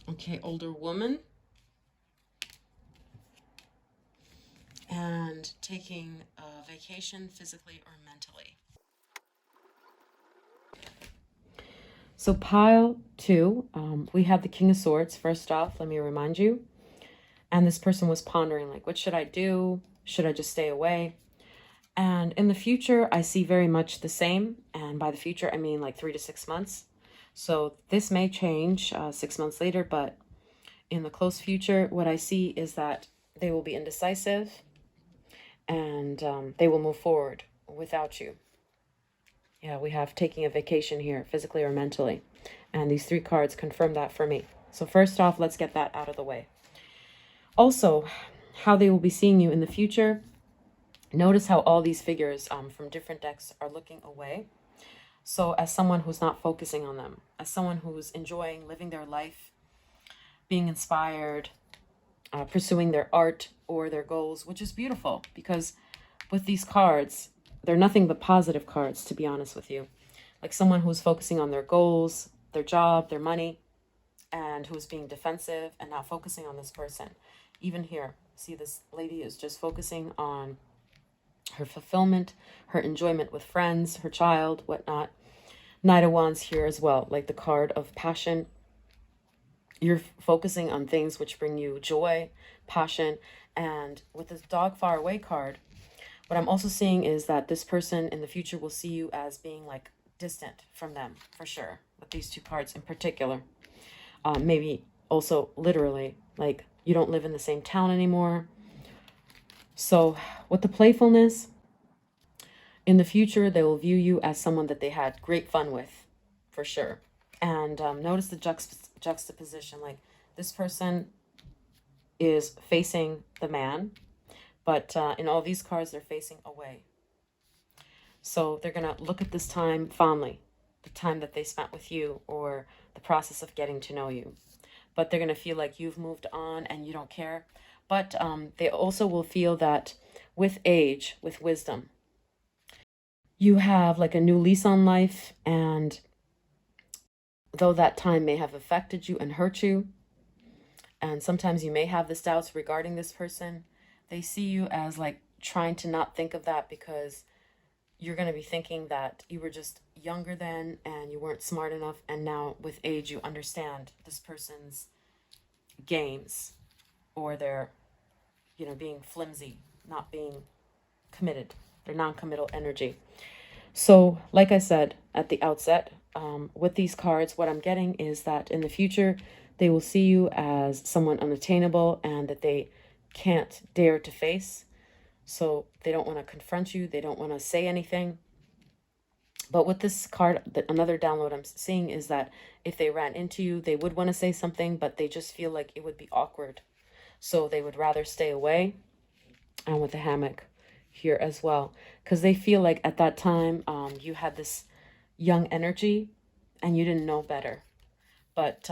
A: okay, Older Woman, and taking a vacation physically or mentally. So pile 2, we have the King of Swords. First off, let me remind you. And this person was pondering, like, what should I do? Should I just stay away? And in the future, I see very much the same. And by the future, I mean like 3 to 6 months. So this may change 6 months later, but in the close future, what I see is that they will be indecisive, and they will move forward without you. Yeah, we have taking a vacation here, physically or mentally. And these 3 cards confirm that for me. So first off, let's get that out of the way. Also, how they will be seeing you in the future. Notice how all these figures from different decks are looking away. So as someone who's not focusing on them, as someone who's enjoying living their life, being inspired, pursuing their art or their goals, which is beautiful because with these cards, they're nothing but positive cards, to be honest with you. Like someone who's focusing on their goals, their job, their money, and who's being defensive and not focusing on this person. Even here, see, this lady is just focusing on her fulfillment, her enjoyment with friends, her child, whatnot. Knight of Wands here as well, like the card of passion. You're focusing on things which bring you joy, passion, and with this dog far away card, what I'm also seeing is that this person in the future will see you as being like distant from them, for sure, with these 2 cards in particular. Maybe also literally, like you don't live in the same town anymore. So with the playfulness, in the future, they will view you as someone that they had great fun with, for sure. And notice the juxtaposition, like this person is facing the man, but in all these cards, they're facing away. So they're going to look at this time fondly, the time that they spent with you or the process of getting to know you. But they're going to feel like you've moved on and you don't care. But they also will feel that with age, with wisdom, you have like a new lease on life. And though that time may have affected you and hurt you, and sometimes you may have this doubts regarding this person, they see you as like trying to not think of that because you're going to be thinking that you were just younger then and you weren't smart enough. And now with age, you understand this person's games or their, being flimsy, not being committed, their non-committal energy. So like I said at the outset, with these cards, what I'm getting is that in the future, they will see you as someone unattainable and that they can't dare to face. So they don't want to confront you. They don't want to say anything. But with this card, another download I'm seeing is that if they ran into you, they would want to say something, but they just feel like it would be awkward. So they would rather stay away. And with the hammock here as well, because they feel like at that time you had this young energy and you didn't know better. But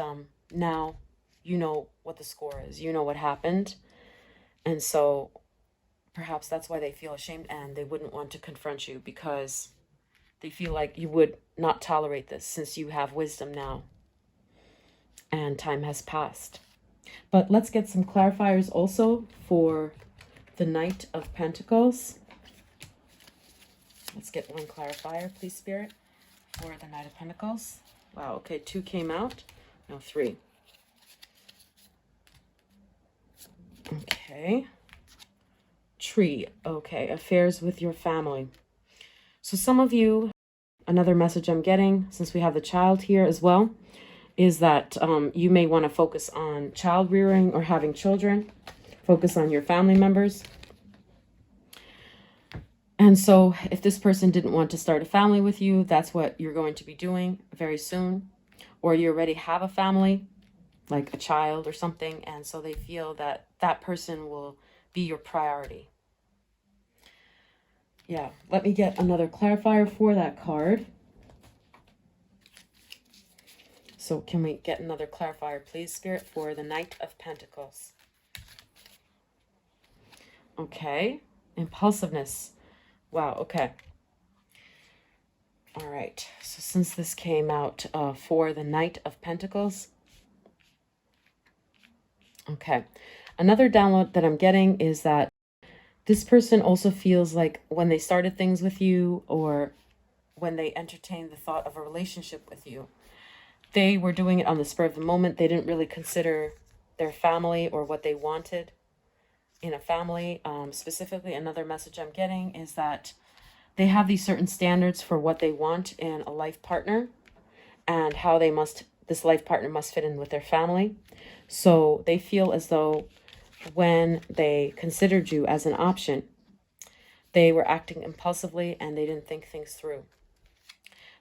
A: now you know what the score is. You know what happened. And so perhaps that's why they feel ashamed and they wouldn't want to confront you because they feel like you would not tolerate this since you have wisdom now and time has passed. But let's get some clarifiers also for the Knight of Pentacles. Let's get one clarifier, please, Spirit, for the Knight of Pentacles. Wow, okay, 2 came out. No, 3. Okay. Tree. Okay, affairs with your family. So some of you, another message I'm getting, since we have the child here as well, is that you may want to focus on child rearing or having children. Focus on your family members. And so if this person didn't want to start a family with you, that's what you're going to be doing very soon. Or you already have a family, like a child or something. And so they feel that that person will be your priority. Yeah, let me get another clarifier for that card. So can we get another clarifier, please, Spirit, for the Knight of Pentacles? Okay, impulsiveness. Wow, okay. All right, so since this came out for the Knight of Pentacles. Okay, another download that I'm getting is that this person also feels like when they started things with you or when they entertained the thought of a relationship with you, they were doing it on the spur of the moment. They didn't really consider their family or what they wanted in a family. Specifically, another message I'm getting is that they have these certain standards for what they want in a life partner and how this life partner must fit in with their family. So they feel as though when they considered you as an option, they were acting impulsively and they didn't think things through.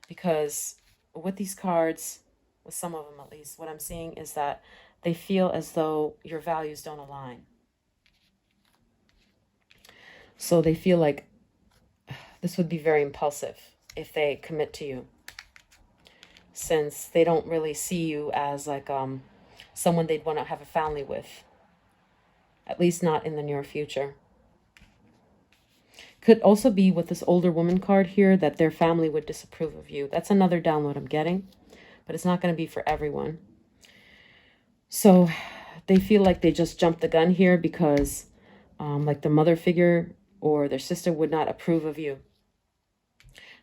A: Because with these cards, with some of them at least, what I'm seeing is that they feel as though your values don't align. So they feel like this would be very impulsive if they commit to you, since they don't really see you as like someone they'd want to have a family with, at least not in the near future. Could also be with this older woman card here that their family would disapprove of you. That's another download I'm getting, but it's not going to be for everyone. So they feel like they just jumped the gun here because like the mother figure or their sister would not approve of you.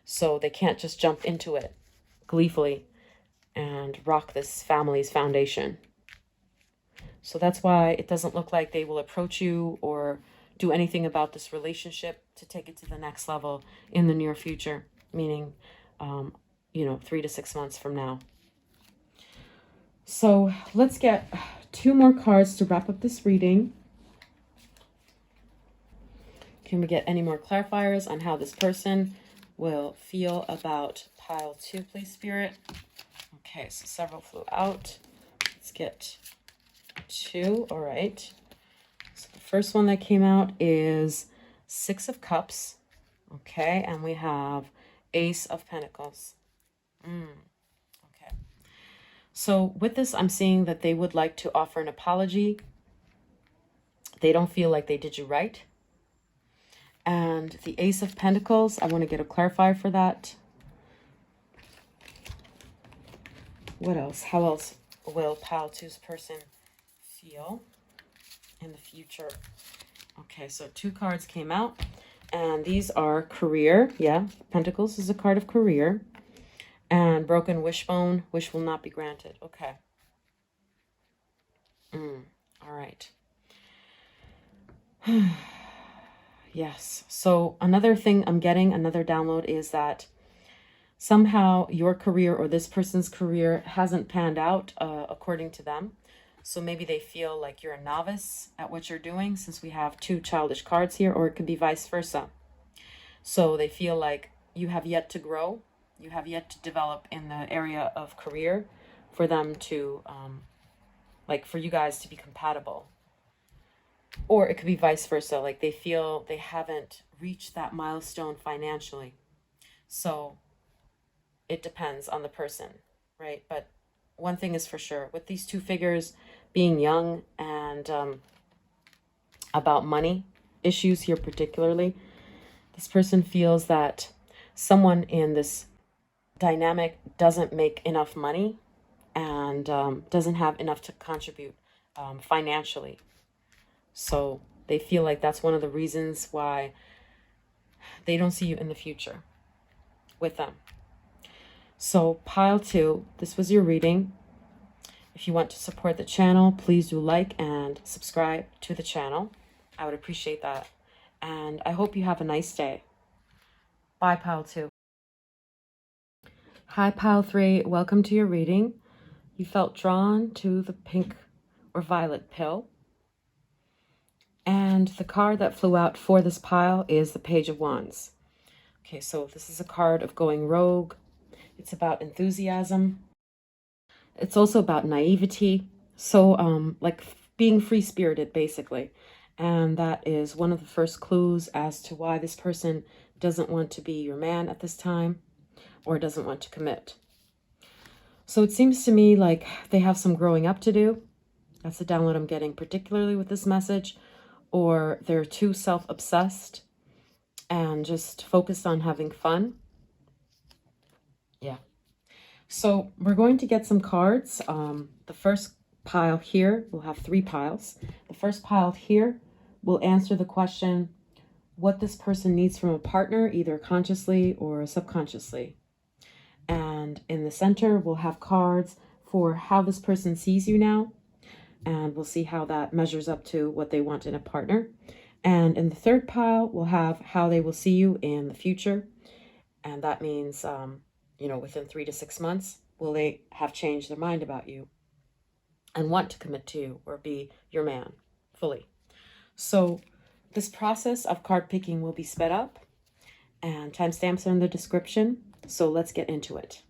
A: So they can't just jump into it gleefully and rock this family's foundation. So that's why it doesn't look like they will approach you or do anything about this relationship to take it to the next level in the near future, meaning, 3 to 6 months from now. So let's get 2 more cards to wrap up this reading. Can we get any more clarifiers on how this person will feel about pile 2, please, Spirit? Okay, so several flew out. Let's get 2. All right. So the first one that came out is 6 of Cups. Okay, and we have Ace of Pentacles. Okay. So with this, I'm seeing that they would like to offer an apology. They don't feel like they did you right. And the Ace of Pentacles, I want to get a clarifier for that. What else? How else will pile 2's person feel in the future? Okay, so 2 cards came out, and these are career. Yeah, Pentacles is a card of career. And broken wishbone, wish will not be granted. Okay. All right. Yes. So another thing I'm getting, another download, is that somehow your career or this person's career hasn't panned out according to them. So maybe they feel like you're a novice at what you're doing, since we have 2 childish cards here, or it could be vice versa. So they feel like you have yet to grow. You have yet to develop in the area of career for them to, for you guys to be compatible. Or it could be vice versa. Like they feel they haven't reached that milestone financially. So it depends on the person, right? But one thing is for sure, with these 2 figures being young and about money issues here particularly, this person feels that someone in this dynamic doesn't make enough money and doesn't have enough to contribute financially. So they feel like that's one of the reasons why they don't see you in the future with them. So pile 2, this was your reading. If you want to support the channel, please do like and subscribe to the channel. I would appreciate that. And I hope you have a nice day. Bye, pile 2. Hi, pile 3. Welcome to your reading. You felt drawn to the pink or violet pill. And the card that flew out for this pile is the Page of Wands. Okay, so this is a card of going rogue. It's about enthusiasm. It's also about naivety. So like being free-spirited, basically. And that is one of the first clues as to why this person doesn't want to be your man at this time or doesn't want to commit. So it seems to me like they have some growing up to do. That's the download I'm getting, particularly with this message. Or they're too self-obsessed and just focused on having fun. Yeah. So we're going to get some cards. The first pile here, we'll have 3 piles. The first pile here will answer the question, what this person needs from a partner, either consciously or subconsciously. And in the center, we'll have cards for how this person sees you now. And we'll see how that measures up to what they want in a partner. And in the third pile, we'll have how they will see you in the future. And that means, within 3 to 6 months, will they have changed their mind about you and want to commit to you or be your man fully. So This process of card picking will be sped up, and timestamps are in the description, so let's get into it.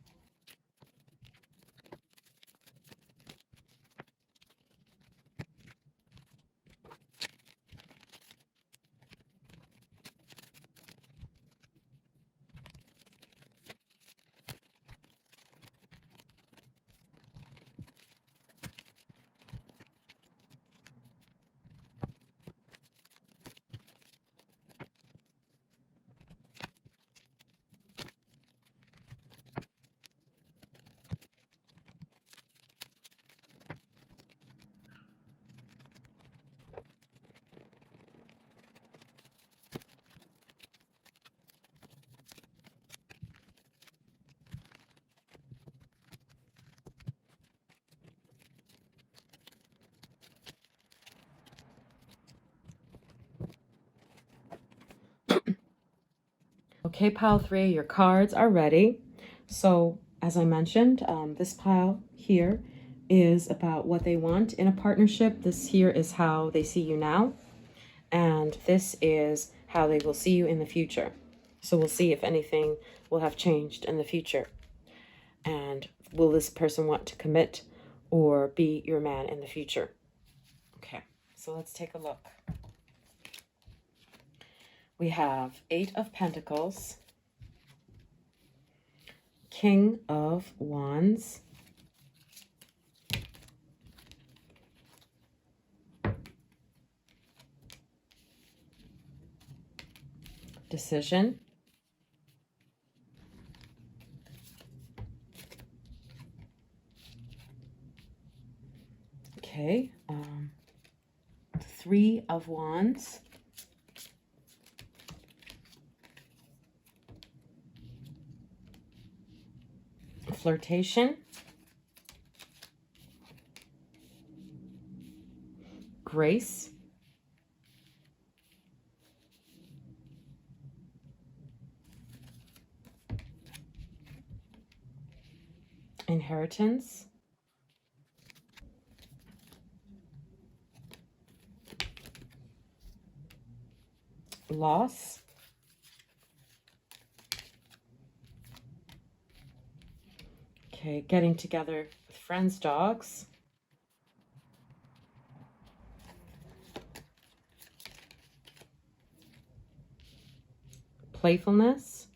A: Okay, pile 3, your cards are ready. So, as I mentioned, this pile here is about what they want in a partnership. This here is how they see you now. And this is how they will see you in the future. So we'll see if anything will have changed in the future. And will this person want to commit or be your man in the future? Okay, so let's take a look. We have 8 of Pentacles, King of Wands, Decision, okay, 3 of Wands, Flirtation, Grace, Inheritance, Loss, okay, getting together with friends, dogs, Playfulness,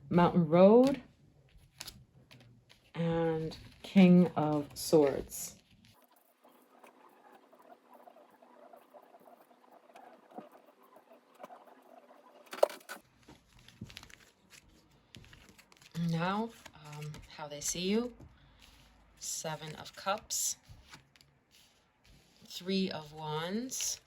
A: Mountain Road, and King of Swords. Now, how they see you. 7 of Cups, 3 of Wands,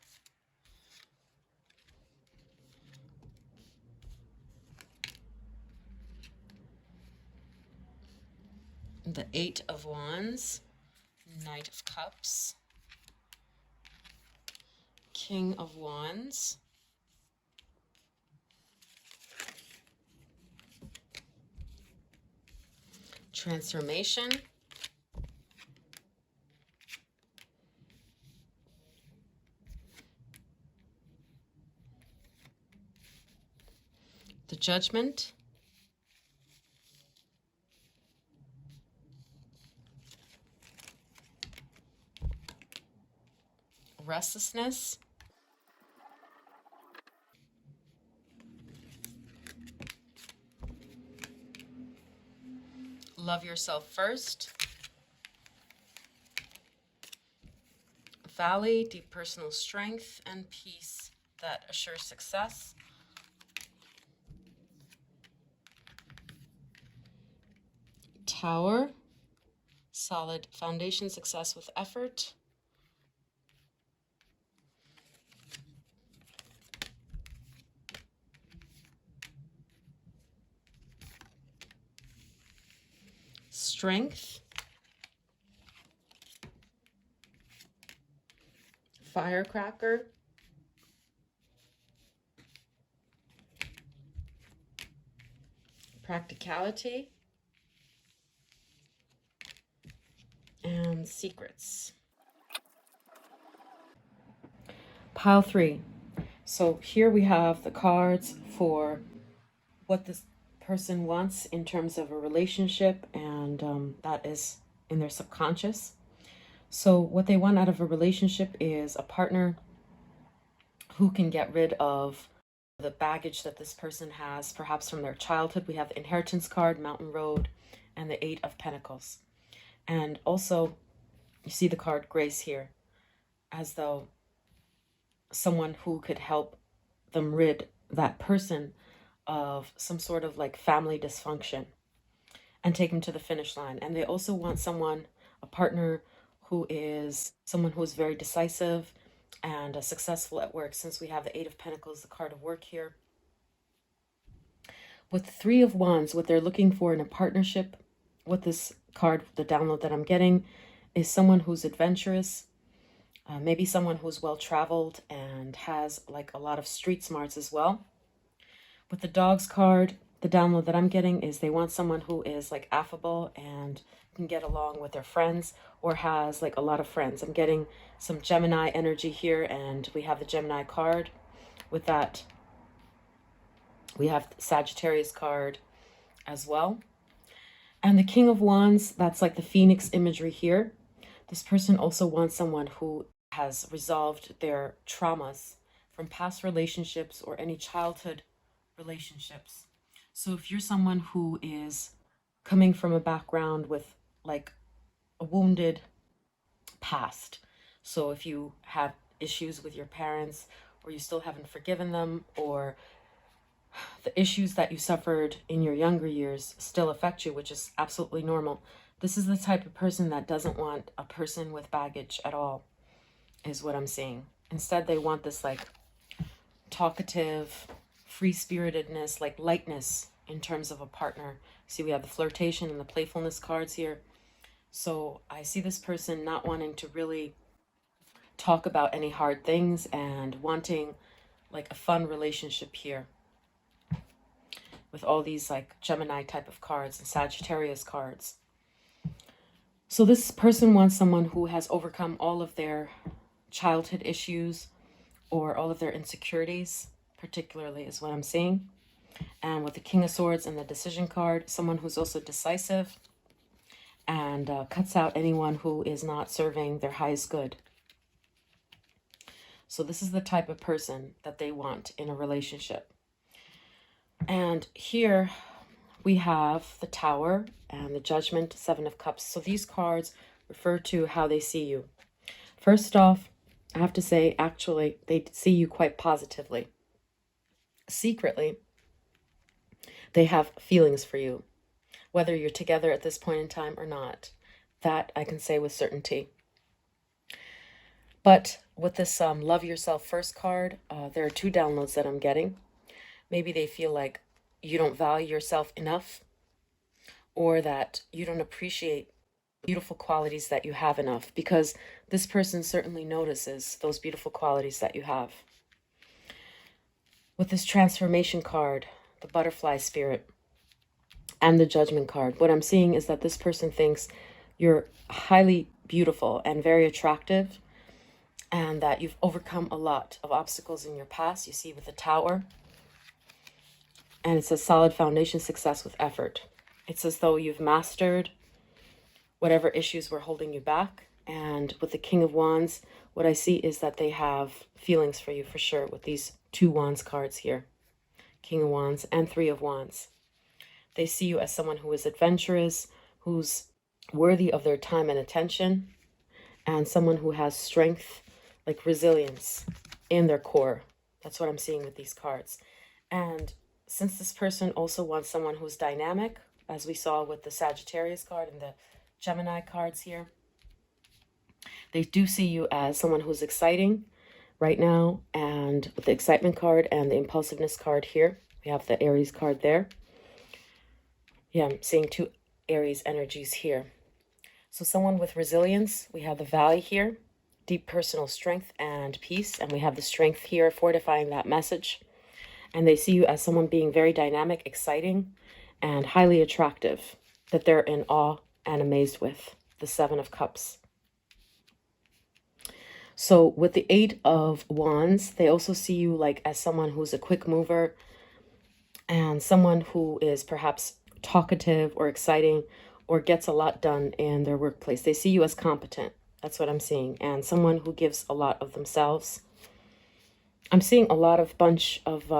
A: the 8 of Wands, Knight of Cups, King of Wands, Transformation, the Judgment, Restlessness, Love Yourself First, Valley, deep personal strength and peace that assures success, Tower, solid foundation, success with effort, Strength, Firecracker, Practicality, and Secrets. pile 3. So here we have the cards for what this person wants in terms of a relationship, and that is in their subconscious. So what they want out of a relationship is a partner who can get rid of the baggage that this person has, perhaps from their childhood. We have the inheritance card, Mountain Road, and the 8 of Pentacles. And also, you see the card Grace here, as though someone who could help them rid that person of some sort of like family dysfunction and take them to the finish line. And they also want someone, a partner, who is someone who is very decisive and successful at work, since we have the 8 of Pentacles, the card of work here. With the 3 of Wands, what they're looking for in a partnership, what this card, the download that I'm getting, is someone who's adventurous, maybe someone who's well-traveled and has like a lot of street smarts as well. With the Dogs card, the download that I'm getting is they want someone who is like affable and can get along with their friends, or has like a lot of friends. I'm getting some Gemini energy here, and we have the Gemini card. With that, we have the Sagittarius card as well. And the King of Wands, that's like the Phoenix imagery here. This person also wants someone who has resolved their traumas from past relationships or any childhood relationships. So if you're someone who is coming from a background with like a wounded past, so if you have issues with your parents, or you still haven't forgiven them, or the issues that you suffered in your younger years still affect you, which is absolutely normal. This is the type of person that doesn't want a person with baggage at all, is what I'm seeing. Instead, they want this like talkative, free-spiritedness, like lightness in terms of a partner. See, we have the flirtation and the playfulness cards here. So I see this person not wanting to really talk about any hard things and wanting like a fun relationship here, with all these like Gemini type of cards and Sagittarius cards. So this person wants someone who has overcome all of their childhood issues or all of their insecurities, particularly, is what I'm seeing. And with the King of Swords and the Decision card, someone who's also decisive and cuts out anyone who is not serving their highest good. So this is the type of person that they want in a relationship. And here we have the Tower and the Judgment, 7 of Cups. So these cards refer to how they see you. First off, I have to say, actually, they see you quite positively. Secretly, they have feelings for you, whether you're together at this point in time or not. That I can say with certainty. But with this Love Yourself First card, there are 2 downloads that I'm getting. Maybe they feel like you don't value yourself enough, or that you don't appreciate beautiful qualities that you have enough, because this person certainly notices those beautiful qualities that you have. With this Transformation card, the Butterfly Spirit, and the Judgment card, what I'm seeing is that this person thinks you're highly beautiful and very attractive, and that you've overcome a lot of obstacles in your past. You see with the Tower, and it says solid foundation, success with effort. It's as though you've mastered whatever issues were holding you back. And with the King of Wands, what I see is that they have feelings for you for sure, with these 2 Wands cards here, King of Wands and 3 of Wands. They see you as someone who is adventurous, who's worthy of their time and attention, and someone who has strength, like resilience in their core. That's what I'm seeing with these cards. And since this person also wants someone who's dynamic, as we saw with the Sagittarius card and the Gemini cards here, they do see you as someone who's exciting right now. And with the Excitement card and the Impulsiveness card here, we have the Aries card there. Yeah, I'm seeing 2 Aries energies here. So someone with resilience, we have the Valley here, deep personal strength and peace. And we have the Strength here, fortifying that message. And they see you as someone being very dynamic, exciting, and highly attractive, that they're in awe and amazed with, the 7 of Cups. So with the Eight of Wands, they also see you like as someone who's a quick mover and someone who is perhaps talkative or exciting or gets a lot done in their workplace. They see you as competent. That's what I'm seeing. And someone who gives a lot of themselves. I'm seeing a lot of bunch of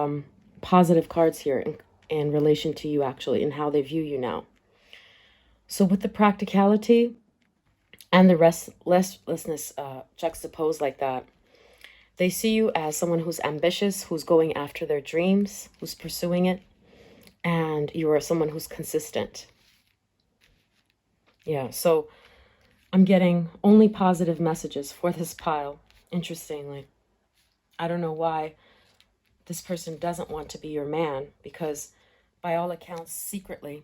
A: positive cards here in relation to you actually and how they view you now. So with the practicality and the restlessness juxtaposed like that, they see you as someone who's ambitious, who's going after their dreams, who's pursuing it, and you are someone who's consistent. Yeah, so I'm getting only positive messages for this pile, interestingly. I don't know why this person doesn't want to be your man, because by all accounts, secretly,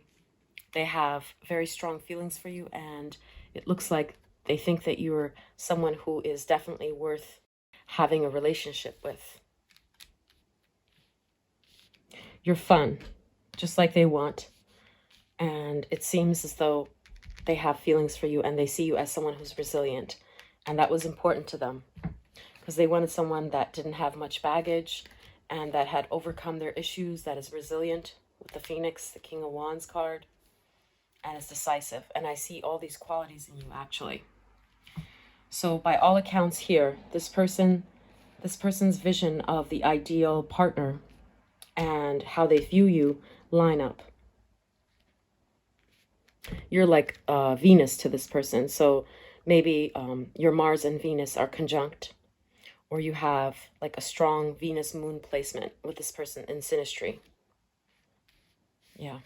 A: they have very strong feelings for you, and it looks like they think that you're someone who is definitely worth having a relationship with. You're fun, just like they want, and it seems as though they have feelings for you and they see you as someone who's resilient, and that was important to them because they wanted someone that didn't have much baggage and that had overcome their issues, that is resilient with the Phoenix, the King of Wands card, and is decisive. And I see all these qualities in you actually. So by all accounts here, this person's vision of the ideal partner and how they view you line up. You're like Venus to this person. So maybe your Mars and Venus are conjunct, or you have like a strong Venus moon placement with this person in synastry. Yeah.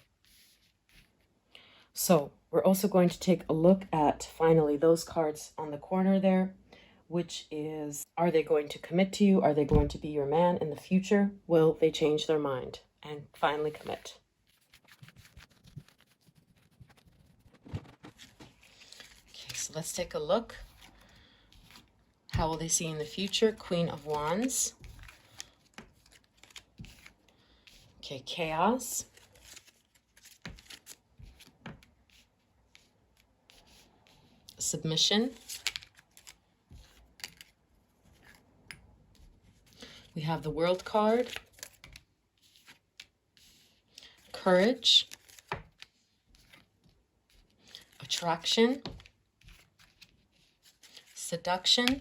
A: So we're also going to take a look at finally those cards on the corner there, which is, are they going to commit to you? Are they going to be your man in the future? Will they change their mind and finally commit? Okay, so let's take a look. How will they see in the future? Queen of Wands. Okay, chaos. Submission. We have the World card. Courage. Attraction. Seduction.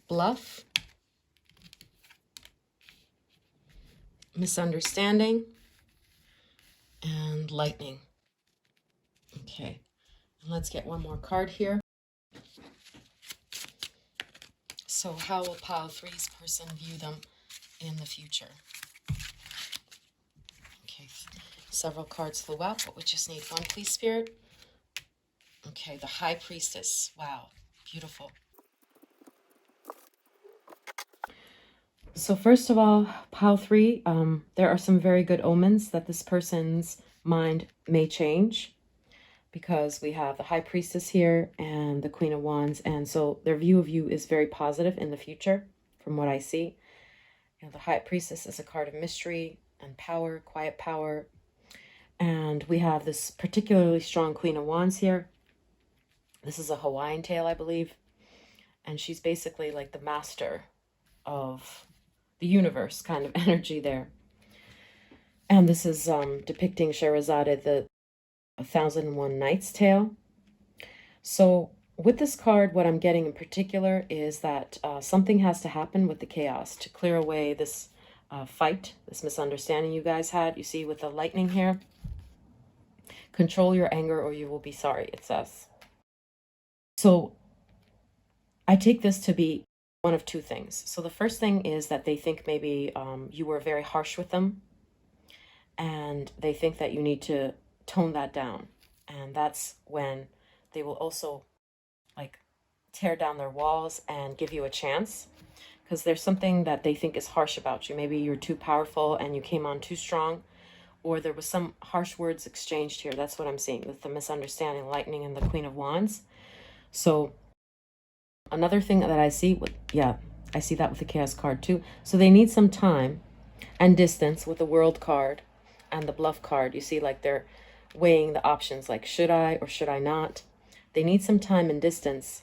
A: Bluff. Misunderstanding. And lightning. Okay, and let's get one more card here. So how will pile 3's person view them in the future? Okay, several cards flew out, but we just need one, please, Spirit. Okay, the High Priestess. Wow, beautiful. So first of all, pile 3, there are some very good omens that this person's mind may change, because we have the High Priestess here and the Queen of Wands, and so their view of you is very positive in the future, from what I see. You know, the High Priestess is a card of mystery and power, quiet power, and we have this particularly strong Queen of Wands here. This is a Hawaiian tale, I believe, and she's basically like the master of the universe kind of energy there. And this is depicting Sherazade, the 1001 Nights tale. So with this card, what I'm getting in particular is that something has to happen with the chaos to clear away this fight, this misunderstanding you guys had. You see with the lightning here, control your anger or you will be sorry, it says. So I take this to be one of two things. So the first thing is that they think maybe you were very harsh with them, and they think that you need to tone that down. And that's when they will also like tear down their walls and give you a chance, because there's something that they think is harsh about you. Maybe you're too powerful and you came on too strong, or there was some harsh words exchanged here. That's what I'm seeing with the misunderstanding, lightning, and the Queen of Wands. So another thing that I see with, yeah, I see that with the Chaos card too. So they need some time and distance with the World card and the Bluff card. You see, like they're weighing the options, like should I or should I not? They need some time and distance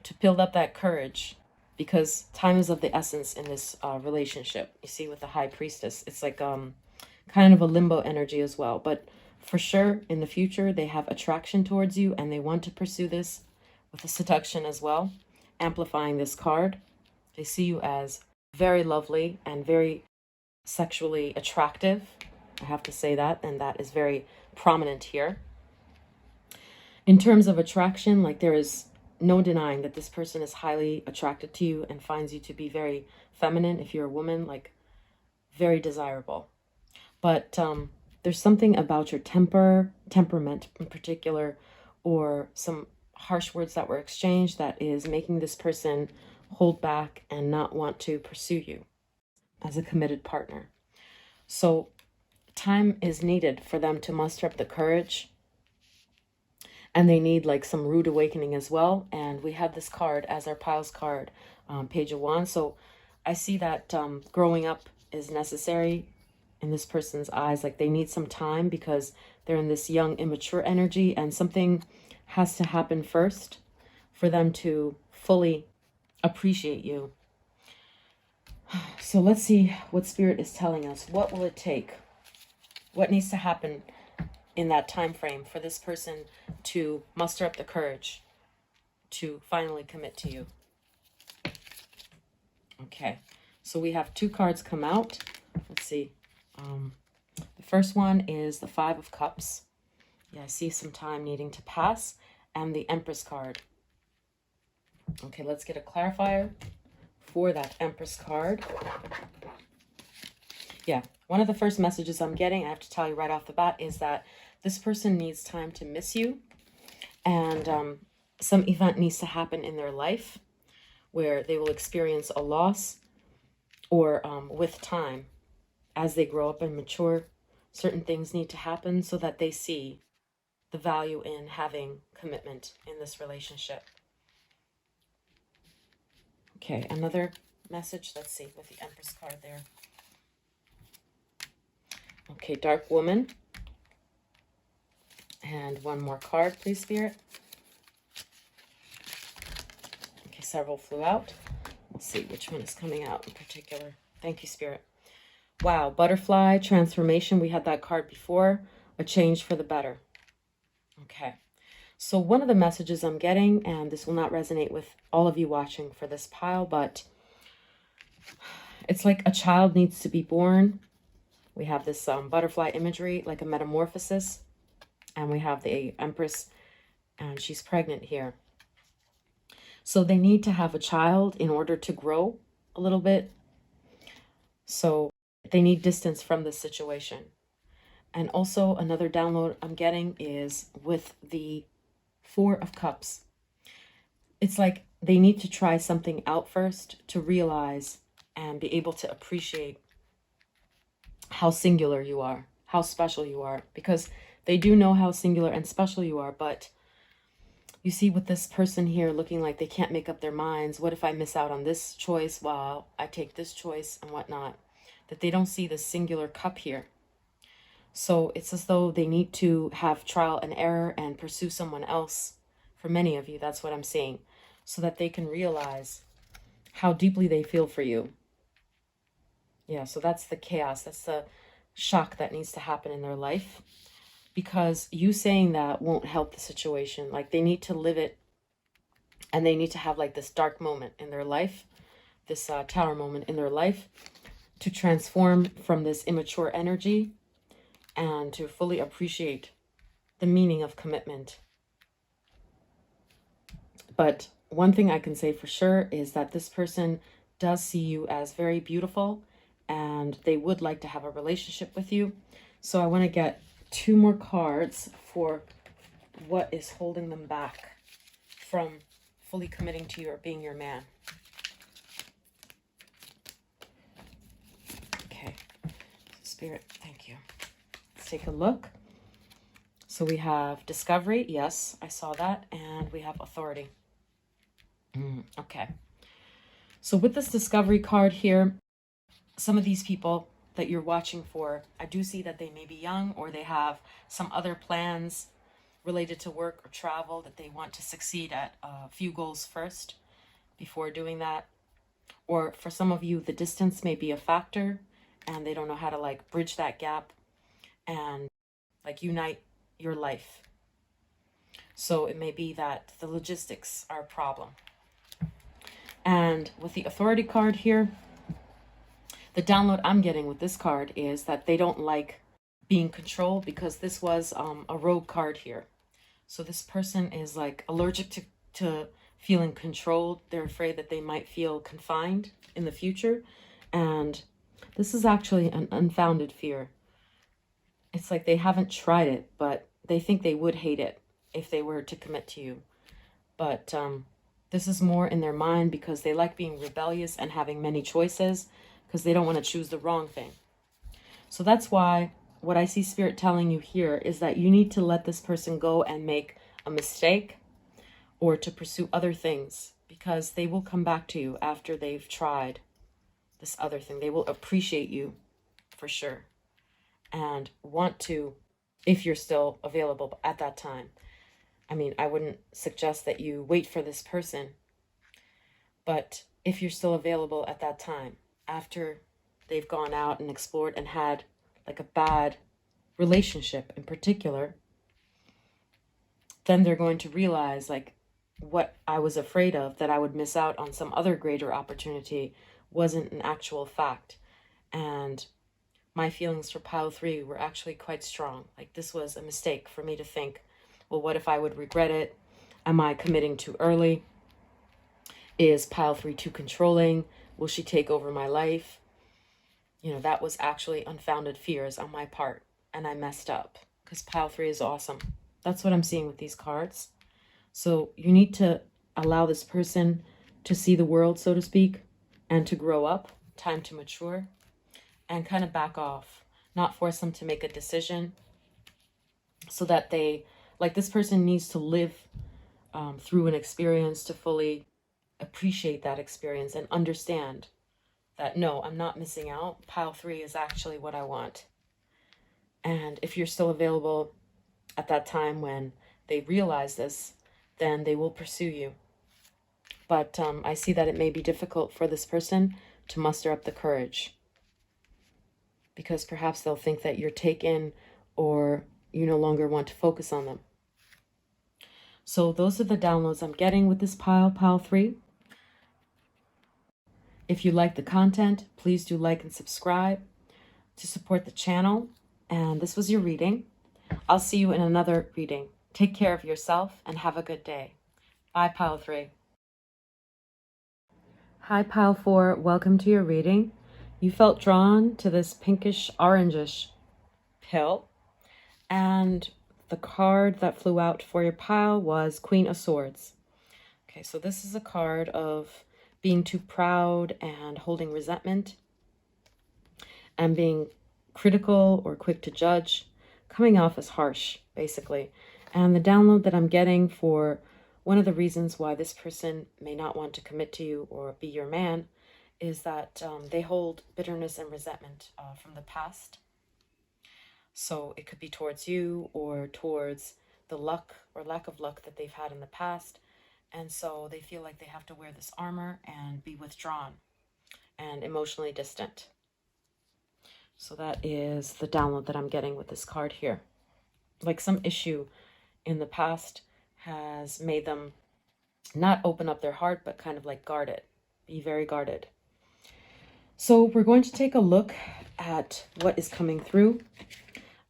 A: to build up that courage, because time is of the essence in this relationship. You see, with the high priestess, it's like kind of a limbo energy as well. But for sure, in the future, they have attraction towards you and they want to pursue this with a seduction as well, amplifying this card. They see you as very lovely and very sexually attractive. I have to say that, and that is very prominent here. In terms of attraction, like, there is no denying that this person is highly attracted to you and finds you to be very feminine. If you're a woman, like, very desirable. But there's something about your temperament in particular, or some harsh words that were exchanged, that is making this person hold back and not want to pursue you as a committed partner. So time is needed for them to muster up the courage, and they need like some rude awakening as well. And we have this card as our piles card, Page of Wands. So I see that growing up is necessary in this person's eyes. Like, they need some time because they're in this young, immature energy, and something has to happen first for them to fully appreciate you. So let's see what Spirit is telling us. What will it take? What needs to happen in that time frame for this person to muster up the courage to finally commit to you? Okay, so we have 2 cards come out. Let's see. The first one is the 5 of Cups. Yeah, I see some time needing to pass. And the Empress card. Okay, let's get a clarifier for that Empress card. Yeah, one of the first messages I'm getting, I have to tell you right off the bat, is that this person needs time to miss you. And some event needs to happen in their life where they will experience a loss, or with time, as they grow up and mature, certain things need to happen so that they see the value in having commitment in this relationship. Okay, another message. Let's see, with the Empress card there. Okay, Dark Woman. And one more card, please, Spirit. Okay, several flew out. We'll see which one is coming out in particular. Thank you, Spirit. Wow, Butterfly, Transformation. We had that card before. A change for the better. Okay. So one of the messages I'm getting, and this will not resonate with all of you watching for this pile, but it's like a child needs to be born. We have this butterfly imagery, like a metamorphosis. And we have the Empress, and she's pregnant here. So they need to have a child in order to grow a little bit. So they need distance from this situation. And also another download I'm getting is with the 4 of Cups. It's like they need to try something out first to realize and be able to appreciate how singular you are, how special you are, because they do know how singular and special you are. But you see, with this person here looking like they can't make up their minds, what if I miss out on this choice while I take this choice and whatnot, that they don't see the singular cup here. So it's as though they need to have trial and error and pursue someone else. For many of you, that's what I'm seeing, so that they can realize how deeply they feel for you. Yeah, so that's the chaos. That's the shock that needs to happen in their life, because you saying that won't help the situation. Like, they need to live it, and they need to have like this dark moment in their life, this tower moment in their life, to transform from this immature energy and to fully appreciate the meaning of commitment. But one thing I can say for sure is that this person does see you as very beautiful, and they would like to have a relationship with you. So I want to get 2 more cards for what is holding them back from fully committing to you or being your man. Okay, Spirit, thank you. Let's take a look. So we have Discovery. Yes, I saw that. And we have Authority. Okay. So with this Discovery card here, some of these people that you're watching for, I do see that they may be young, or they have some other plans related to work or travel, that they want to succeed at a few goals first before doing that. Or for some of you, the distance may be a factor and they don't know how to like bridge that gap and like unite your life. So it may be that the logistics are a problem. And with the authority card here, the download I'm getting with this card is that they don't like being controlled, because this was a rogue card here. So this person is like allergic to feeling controlled. They're afraid that they might feel confined in the future. And this is actually an unfounded fear. It's like they haven't tried it, but they think they would hate it if they were to commit to you. But this is more in their mind because they like being rebellious and having many choices, because they don't want to choose the wrong thing. So that's why what I see Spirit telling you here is that you need to let this person go and make a mistake or to pursue other things, because they will come back to you after they've tried this other thing. They will appreciate you for sure and want to, if you're still available at that time. I mean, I wouldn't suggest that you wait for this person, but if you're still available at that time, after they've gone out and explored and had like a bad relationship in particular, then they're going to realize like what I was afraid of, that I would miss out on some other greater opportunity, wasn't an actual fact. And my feelings for pile 3 were actually quite strong. Like this was a mistake for me to think, well, what if I would regret it? Am I committing too early? Is pile 3 too controlling? Will she take over my life? You know, that was actually unfounded fears on my part, and I messed up, because pile 3 is awesome. That's what I'm seeing with these cards. So you need to allow this person to see the world, so to speak, and to grow up, time to mature, and kind of back off, not force them to make a decision, so that they, like this person needs to live through an experience to fully appreciate that experience and understand that, no, I'm not missing out. Pile 3 is actually what I want. And if you're still available at that time when they realize this, then they will pursue you. But I see that it may be difficult for this person to muster up the courage, because perhaps they'll think that you're taken or you no longer want to focus on them. So those are the downloads I'm getting with this pile 3. If you like the content, please do like and subscribe to support the channel. And this was your reading. I'll see you in another reading. Take care of yourself and have a good day. Bye, pile 3. Hi, pile 4. Welcome to your reading. You felt drawn to this pinkish orangish pill, and the card that flew out for your pile was Queen of Swords. Okay, so this is a card of being too proud and holding resentment and being critical or quick to judge, coming off as harsh, basically. And the download that I'm getting for one of the reasons why this person may not want to commit to you or be your man is that they hold bitterness and resentment from the past. So it could be towards you or towards the luck or lack of luck that they've had in the past. And so they feel like they have to wear this armor and be withdrawn and emotionally distant. So that is the download that I'm getting with this card here. Like some issue in the past has made them not open up their heart, but kind of like guard it, be very guarded. So we're going to take a look at what is coming through.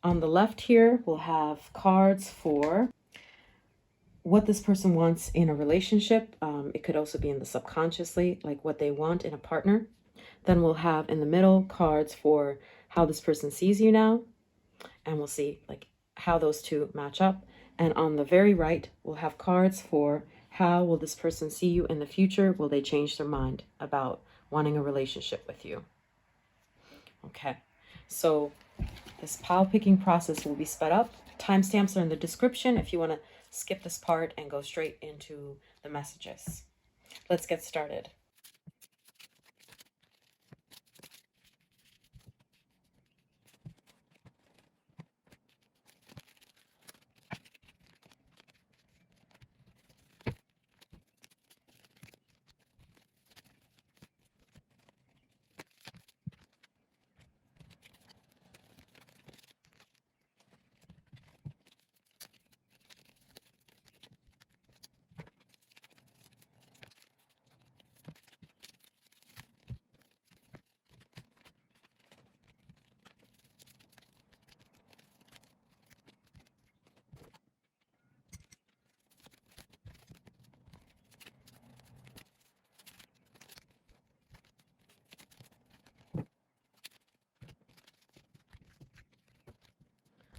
A: On the left here, we'll have cards for what this person wants in a relationship. It could also be in the subconsciously, like what they want in a partner. Then we'll have in the middle cards for how this person sees you now. And we'll see like how those two match up. And on the very right, we'll have cards for how will this person see you in the future? Will they change their mind about wanting a relationship with you? Okay, so this pile picking process will be sped up. Timestamps are in the description if you want to skip this part and go straight into the messages. Let's get started.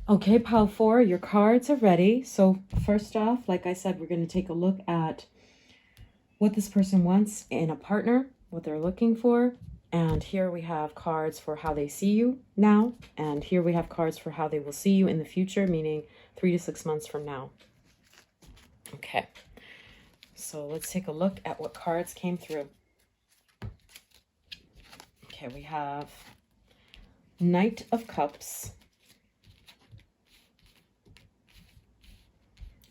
A: Okay, pile 4, your cards are ready. So first off, like I said, we're going to take a look at what this person wants in a partner, what they're looking for. And here we have cards for how they see you now. And here we have cards for how they will see you in the future, meaning 3 to 6 months from now. Okay, so let's take a look at what cards came through. Okay, we have Knight of Cups,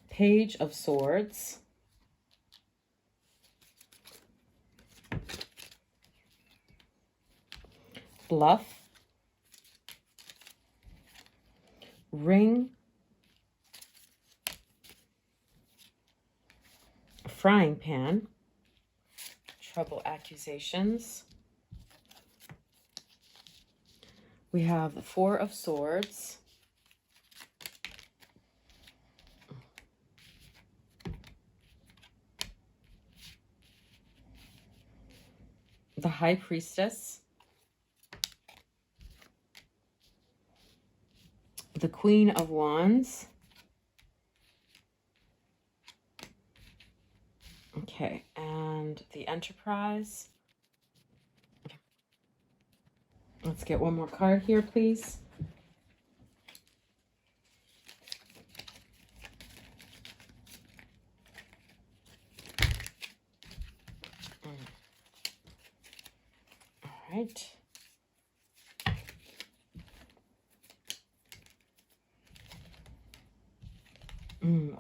A: Page of Swords, Bluff, Ring, Frying Pan, Trouble Accusations. We have the Four of Swords, the High Priestess, the Queen of Wands. Okay, and the Enterprise. Let's get one more card here, please. All right.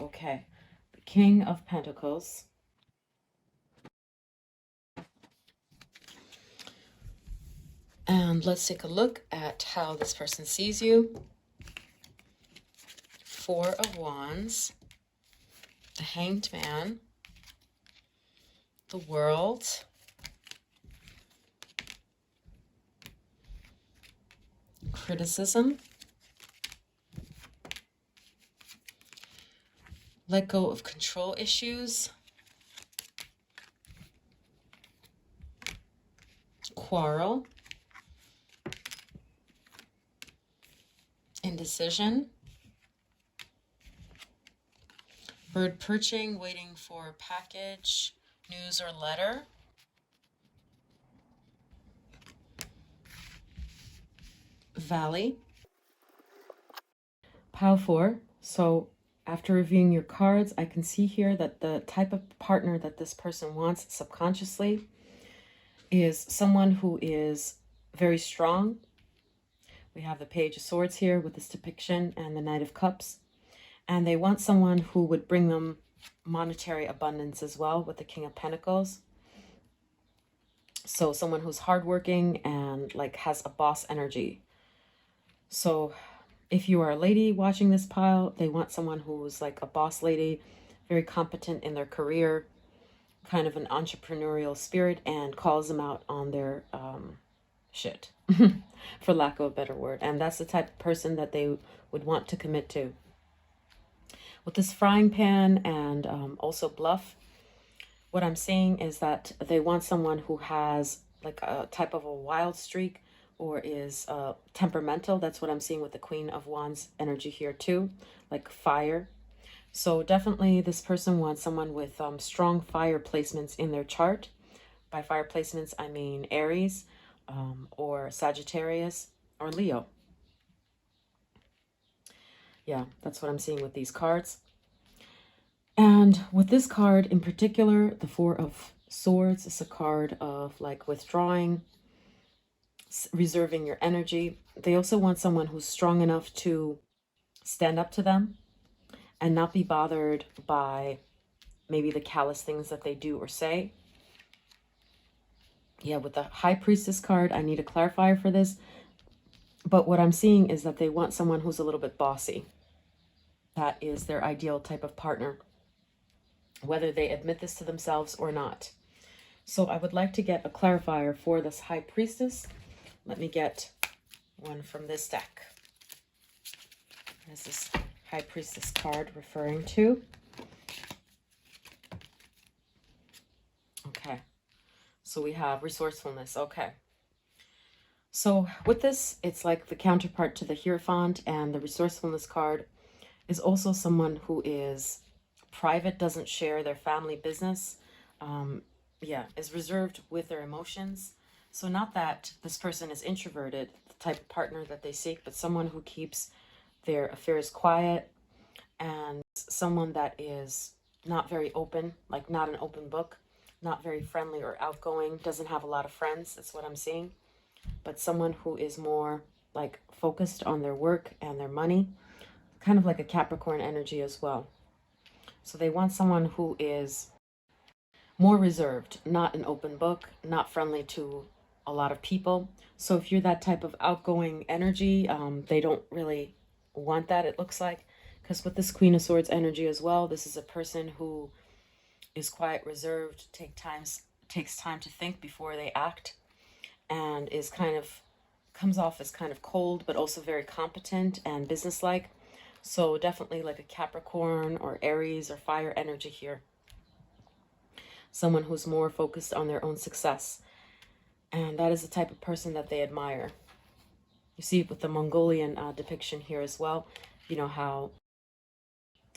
A: Okay. The King of Pentacles. And let's take a look at how this person sees you. Four of Wands, the Hanged Man, the World, criticism, let go of control issues, quarrel, indecision, bird perching, waiting for package, news or letter, valley, pile 4. So after reviewing your cards, I can see here that the type of partner that this person wants subconsciously is someone who is very strong. We have the Page of Swords here with this depiction and the Knight of Cups. And they want someone who would bring them monetary abundance as well with the King of Pentacles. So someone who's hardworking and like has a boss energy. So if you are a lady watching this pile, they want someone who's like a boss lady, very competent in their career, kind of an entrepreneurial spirit, and calls them out on their shit, for lack of a better word. And that's the type of person that they would want to commit to. With this Frying Pan and also Bluff, what I'm seeing is that they want someone who has like a type of a wild streak or is temperamental. That's what I'm seeing with the Queen of Wands energy here too, like fire. So definitely this person wants someone with strong fire placements in their chart. By fire placements, I mean Aries or Sagittarius or Leo. Yeah, that's what I'm seeing with these cards. And with this card in particular, the Four of Swords is a card of like withdrawing, reserving your energy. They also want someone who's strong enough to stand up to them and not be bothered by maybe the callous things that they do or say. Yeah, with the High Priestess card, I need a clarifier for this. But what I'm seeing is that they want someone who's a little bit bossy. That is their ideal type of partner, whether they admit this to themselves or not. So I would like to get a clarifier for this High Priestess. Let me get one from this deck. What is this High Priestess card referring to? Okay, so we have resourcefulness. Okay, So with this, it's like the counterpart to the Hierophant, and the resourcefulness card is also someone who is private, doesn't share their family business, yeah, is reserved with their emotions. So not that this person is introverted, the type of partner that they seek, but someone who keeps their affairs quiet, and someone that is not very open, like not an open book, not very friendly or outgoing, doesn't have a lot of friends. That's what I'm seeing. But someone who is more like focused on their work and their money, kind of like a Capricorn energy as well. So they want someone who is more reserved, not an open book, not friendly to a lot of people. So if you're that type of outgoing energy, they don't really want that, it looks like. Because with this Queen of Swords energy as well, this is a person who is quite reserved, takes time to think before they act, and is kind of comes off as kind of cold, but also very competent and businesslike. So definitely like a Capricorn or Aries or fire energy here. Someone who's more focused on their own success. And that is the type of person that they admire. You see with the Mongolian depiction here as well, you know how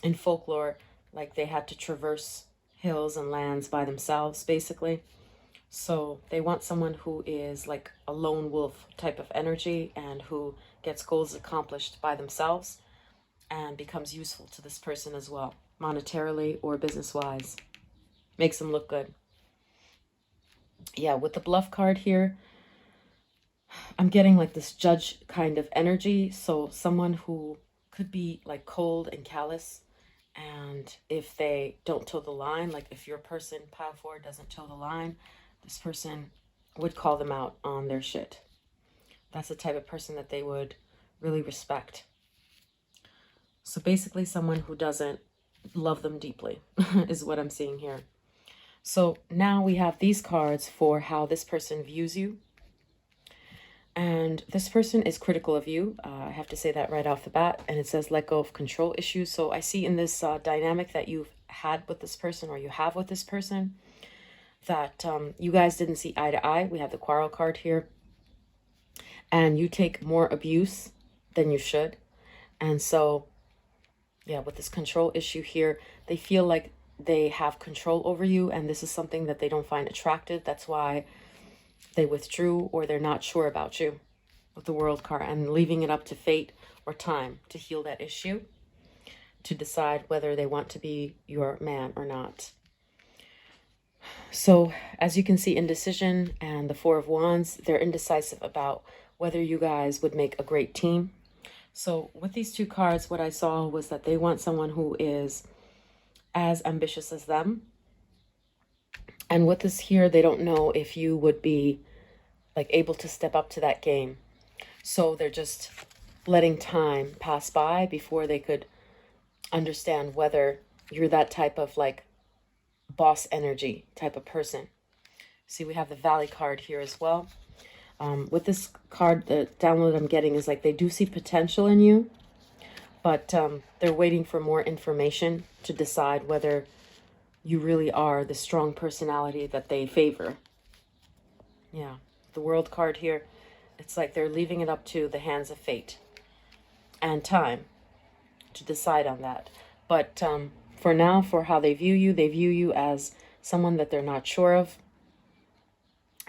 A: in folklore, like they had to traverse hills and lands by themselves, basically. So they want someone who is like a lone wolf type of energy and who gets goals accomplished by themselves and becomes useful to this person as well, monetarily or business-wise. Makes them look good. Yeah, with the bluff card here, I'm getting like this judge kind of energy. So someone who could be like cold and callous. And if they don't toe the line, like if your person, pile 4, doesn't toe the line, this person would call them out on their shit. That's the type of person that they would really respect. So basically someone who doesn't love them deeply is what I'm seeing here. So now we have these cards for how this person views you. And this person is critical of you. I have to say that right off the bat. And it says let go of control issues. So I see in this dynamic that you've had with this person, or you have with this person, that you guys didn't see eye to eye. We have the quarrel card here. And you take more abuse than you should. And so, yeah, with this control issue here, they feel like they have control over you. And this is something that they don't find attractive. That's why they withdrew, or they're not sure about you with the World card, and leaving it up to fate or time to heal that issue, to decide whether they want to be your man or not. So as you can see, indecision and the Four of Wands, they're indecisive about whether you guys would make a great team. So with these two cards, what I saw was that they want someone who is as ambitious as them. And with this here, they don't know if you would be like able to step up to that game. So they're just letting time pass by before they could understand whether you're that type of like boss energy type of person. See, we have the Valley card here as well. With this card, the download I'm getting is like they do see potential in you, but they're waiting for more information to decide whether you really are the strong personality that they favor. Yeah, the World card here, it's like they're leaving it up to the hands of fate and time to decide on that. But for now, for how they view you as someone that they're not sure of.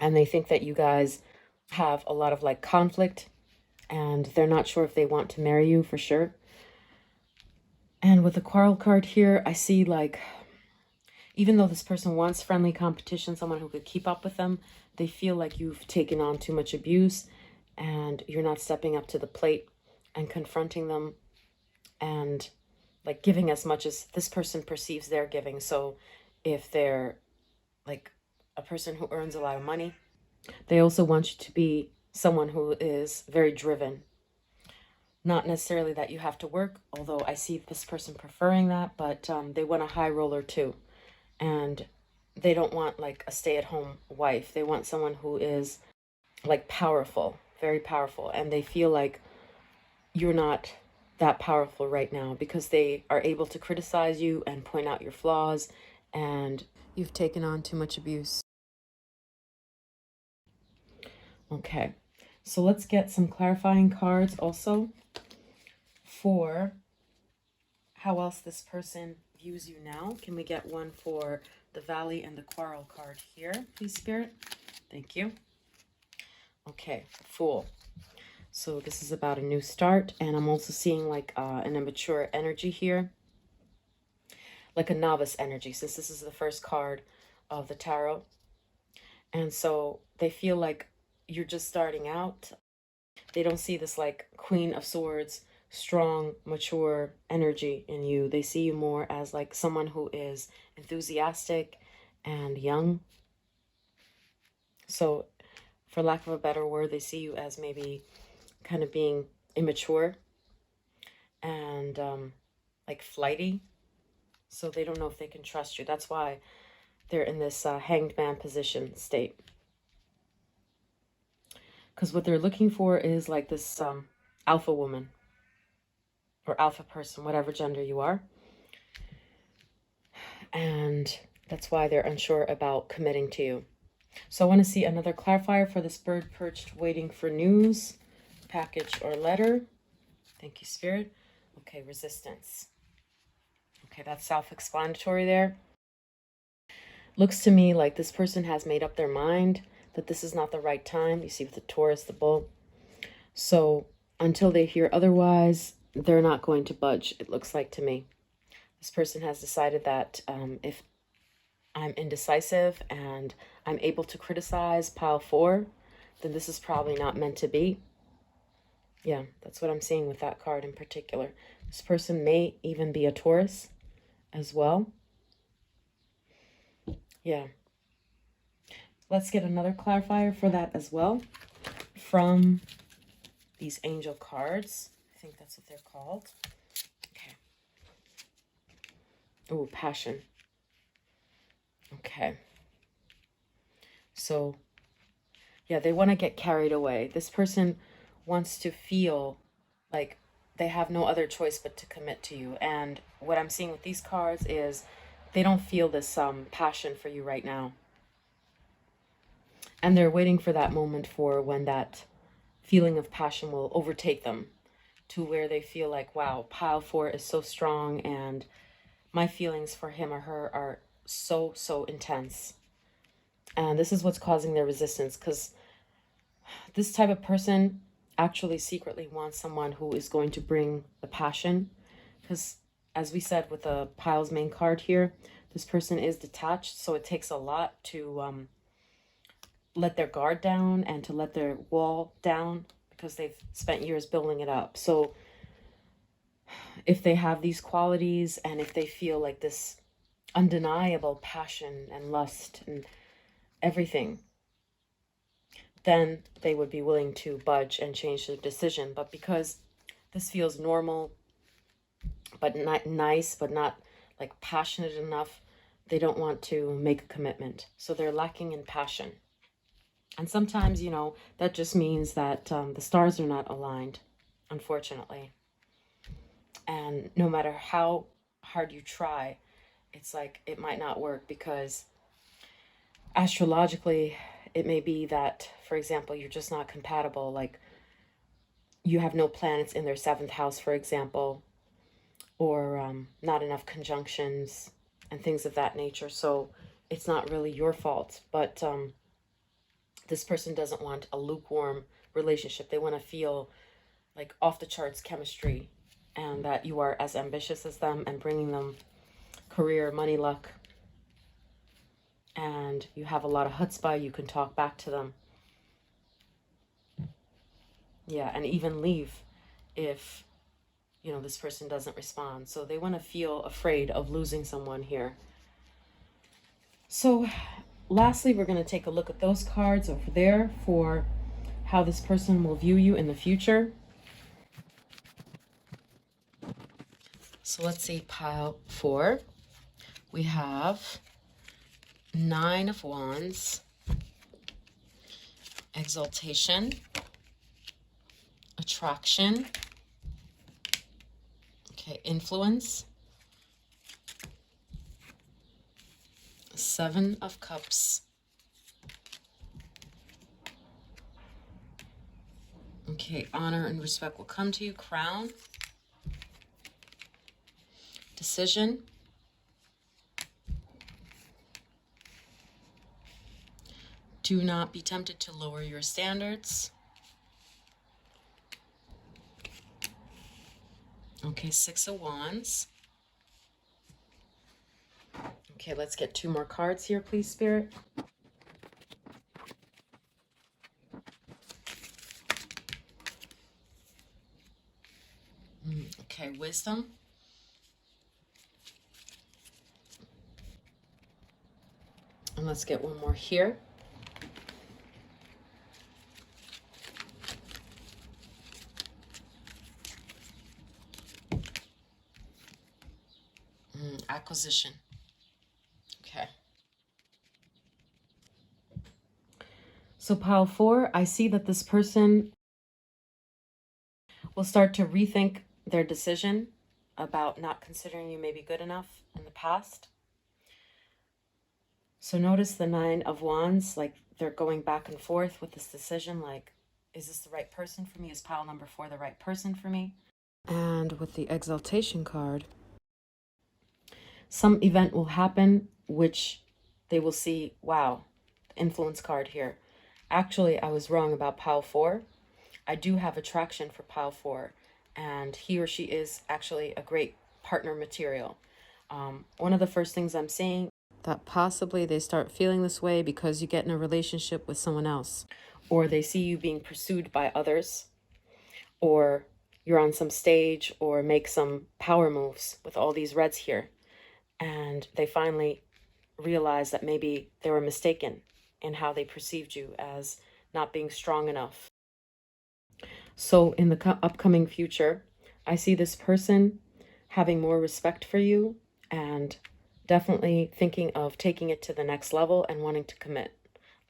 A: And they think that you guys have a lot of like conflict, and they're not sure if they want to marry you for sure. And with the quarrel card here, I see like, even though this person wants friendly competition, someone who could keep up with them, they feel like you've taken on too much abuse and you're not stepping up to the plate and confronting them and like giving as much as this person perceives they're giving. So if they're like a person who earns a lot of money, they also want you to be someone who is very driven. Not necessarily that you have to work, although I see this person preferring that, but they want a high roller too. And they don't want like a stay-at-home wife. They want someone who is like powerful, very powerful. And they feel like you're not that powerful right now because they are able to criticize you and point out your flaws, and you've taken on too much abuse. Okay. So let's get some clarifying cards also for how else this person views you now. Can we get one for the Valley and the Quarrel card here, please, Spirit? Thank you. Okay, Fool. So this is about a new start, and I'm also seeing like an immature energy here, like a novice energy, since this is the first card of the tarot. And so they feel like you're just starting out. They don't see this like Queen of Swords, strong, mature energy in you. They see you more as like someone who is enthusiastic and young. So for lack of a better word, they see you as maybe kind of being immature and like flighty. So they don't know if they can trust you. That's why they're in this hanged man position state. Because what they're looking for is like this alpha woman or alpha person, whatever gender you are. And that's why they're unsure about committing to you. So I want to see another clarifier for this bird perched waiting for news, package or letter. Thank you, Spirit. Okay, resistance. Okay, that's self-explanatory there. Looks to me like this person has made up their mind that this is not the right time. You see with the Taurus, the bull. So until they hear otherwise, they're not going to budge, it looks like to me. This person has decided that if I'm indecisive and I'm able to criticize pile 4, then this is probably not meant to be. Yeah, that's what I'm seeing with that card in particular. This person may even be a Taurus as well. Yeah. Let's get another clarifier for that as well from these angel cards. I think that's what they're called. Okay. Oh, passion. Okay. So, yeah, they want to get carried away. This person wants to feel like they have no other choice but to commit to you. And what I'm seeing with these cards is they don't feel this passion for you right now. And they're waiting for that moment for when that feeling of passion will overtake them to where they feel like, wow, pile 4 is so strong and my feelings for him or her are so, so intense. And this is what's causing their resistance, because this type of person actually secretly wants someone who is going to bring the passion. Because as we said with the pile's main card here, this person is detached, so it takes a lot to let their guard down and to let their wall down because they've spent years building it up. So if they have these qualities and if they feel like this undeniable passion and lust and everything, then they would be willing to budge and change their decision. But because this feels normal, but not nice, but not like passionate enough, they don't want to make a commitment. So they're lacking in passion. And sometimes, you know, that just means that the stars are not aligned, unfortunately. And no matter how hard you try, it's like it might not work because astrologically, it may be that, for example, you're just not compatible. Like you have no planets in their 7th house, for example, or not enough conjunctions and things of that nature. So it's not really your fault. But this person doesn't want a lukewarm relationship. They want to feel like off the charts chemistry and that you are as ambitious as them and bringing them career, money, luck. And you have a lot of chutzpah, you can talk back to them. Yeah, and even leave if, you know, this person doesn't respond. So they want to feel afraid of losing someone here. So lastly, we're going to take a look at those cards over there for how this person will view you in the future. So let's see, pile 4. We have 9 of Wands, exaltation, attraction, okay, influence, 7 of Cups, Okay, honor and respect will come to you. Crown. Decision. Do not be tempted to lower your standards. Okay, Six of Wands. Okay, let's get 2 more cards here, please, Spirit. Okay, Wisdom. And let's get 1 more here. Acquisition. Okay. So pile 4, I see that this person will start to rethink their decision about not considering you maybe good enough in the past. So notice the 9 of Wands, like they're going back and forth with this decision, like, is this the right person for me? Is pile number 4 the right person for me? And with the Exaltation card, some event will happen which they will see, wow, influence card here. Actually, I was wrong about pile 4. I do have attraction for pile 4, and he or she is actually a great partner material. One of the first things I'm seeing, that possibly they start feeling this way because you get in a relationship with someone else, or they see you being pursued by others, or you're on some stage or make some power moves with all these reds here, and they finally realize that maybe they were mistaken in how they perceived you as not being strong enough. So in the upcoming future, I see this person having more respect for you and definitely thinking of taking it to the next level and wanting to commit.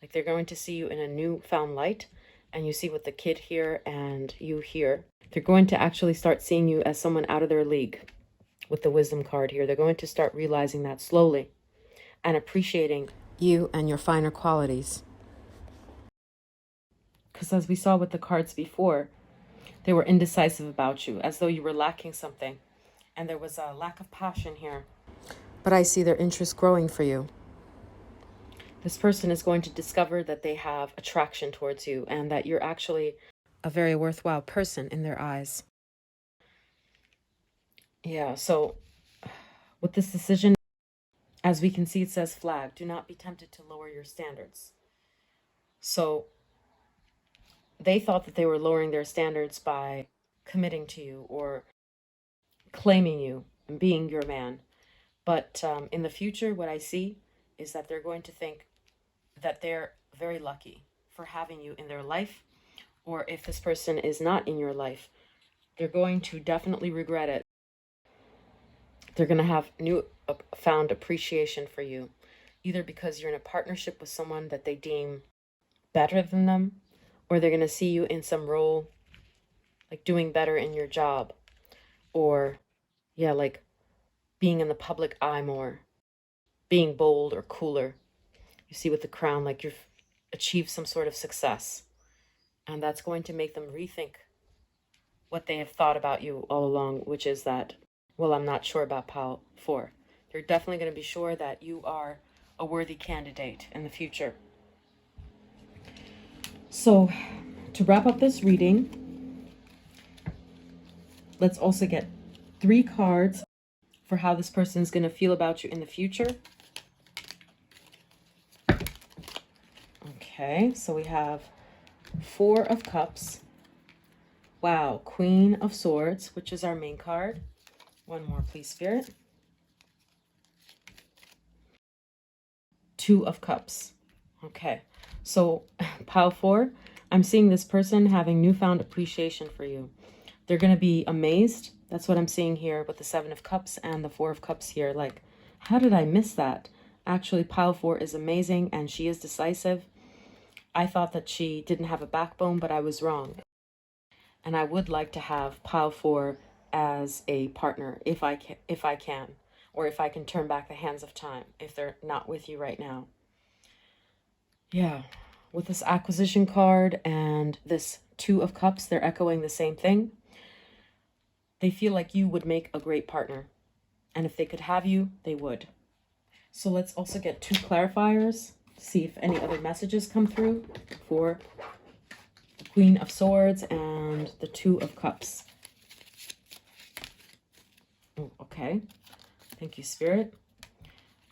A: Like they're going to see you in a newfound light, and you see with the kid here and you here, they're going to actually start seeing you as someone out of their league with the Wisdom card here. They're going to start realizing that slowly and appreciating you and your finer qualities. Because as we saw with the cards before, they were indecisive about you, as though you were lacking something. And there was a lack of passion here. But I see their interest growing for you. This person is going to discover that they have attraction towards you and that you're actually a very worthwhile person in their eyes. Yeah, so with this decision, as we can see, it says flag. Do not be tempted to lower your standards. So they thought that they were lowering their standards by committing to you or claiming you and being your man. But in the future, what I see is that they're going to think that they're very lucky for having you in their life. Or if this person is not in your life, they're going to definitely regret it. They're going to have found appreciation for you, either because you're in a partnership with someone that they deem better than them, or they're going to see you in some role, like doing better in your job, or yeah, like being in the public eye more, being bold or cooler. You see with the crown, like you've achieved some sort of success, and that's going to make them rethink what they have thought about you all along, which is that, well, I'm not sure about pile 4. They're definitely going to be sure that you are a worthy candidate in the future. So to wrap up this reading, let's also get 3 cards for how this person is going to feel about you in the future. Okay, so we have 4 of Cups. Wow, Queen of Swords, which is our main card. 1 more, please, Spirit. 2 of Cups. Okay, so pile 4, I'm seeing this person having newfound appreciation for you. They're going to be amazed. That's what I'm seeing here with the 7 of Cups and the 4 of Cups here. Like, how did I miss that? Actually, pile 4 is amazing and she is decisive. I thought that she didn't have a backbone, but I was wrong. And I would like to have pile 4 as a partner if I can, or if I can turn back the hands of time if they're not with you right now. Yeah, with this acquisition card and this Two of Cups, they're echoing the same thing. They feel like you would make a great partner. And if they could have you, they would. So let's also get 2 clarifiers. See if any other messages come through for the Queen of Swords and the Two of Cups. Oh, okay. Thank you, Spirit.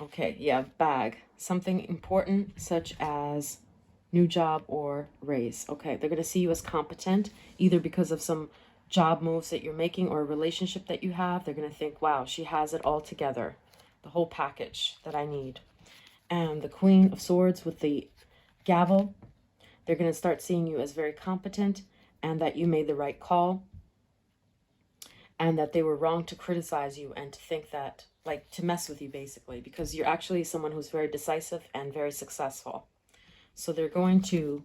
A: Okay, yeah, bag. Something important such as new job or raise. Okay, they're going to see you as competent, either because of some job moves that you're making or a relationship that you have. They're going to think, wow, she has it all together. The whole package that I need. And the Queen of Swords with the gavel, they're going to start seeing you as very competent and that you made the right call and that they were wrong to criticize you and to think that, like, to mess with you basically, because you're actually someone who's very decisive and very successful. So they're going to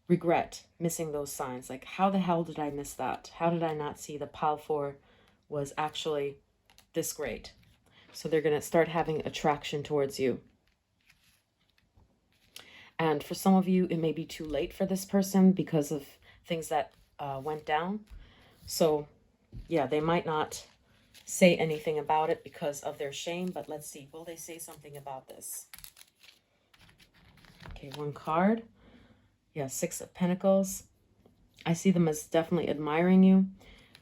A: regret missing those signs. Like, how the hell did I miss that? How did I not see the Pile 4 was actually this great? So they're going to start having attraction towards you. And for some of you, it may be too late for this person because of things that went down. So yeah, they might not say anything about it because of their shame, but let's see. Will they say something about this? Okay, 1 card. Yeah, 6 of Pentacles. I see them as definitely admiring you.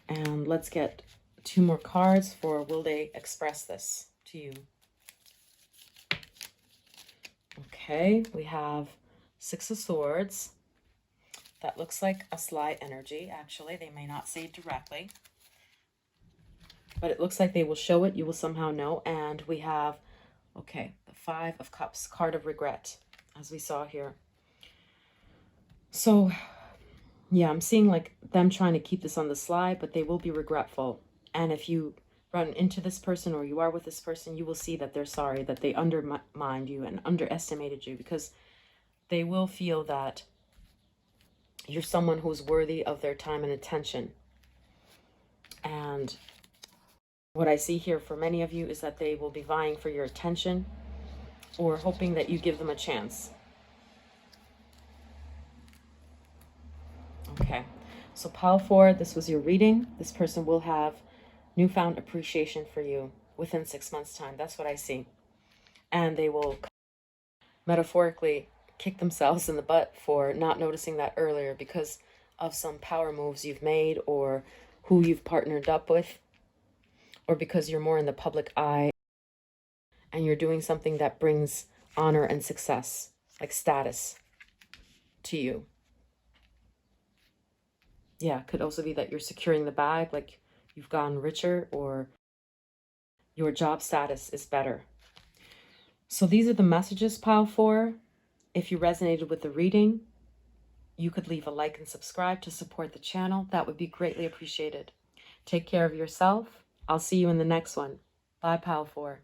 A: And let's get 2 more cards for will they express this to you? Okay, we have 6 of Swords. That looks like a sly energy, actually. They may not say it directly, but it looks like they will show it. You will somehow know. And we have, okay, the 5 of Cups, card of regret, as we saw here. So, yeah, I'm seeing like them trying to keep this on the slide, but they will be regretful. And if you run into this person or you are with this person, you will see that they're sorry, that they undermined you and underestimated you, because they will feel that you're someone who's worthy of their time and attention. And what I see here for many of you is that they will be vying for your attention or hoping that you give them a chance. Okay, so Pile 4, this was your reading. This person will have newfound appreciation for you within 6 months' time. That's what I see. And they will metaphorically kick themselves in the butt for not noticing that earlier because of some power moves you've made or who you've partnered up with, or because you're more in the public eye and you're doing something that brings honor and success, like status, to you. Yeah, it could also be that you're securing the bag, like you've gotten richer or your job status is better. So these are the messages, Pile 4. If you resonated with the reading, you could leave a like and subscribe to support the channel. That would be greatly appreciated. Take care of yourself. I'll see you in the next one. Bye, Pile 4.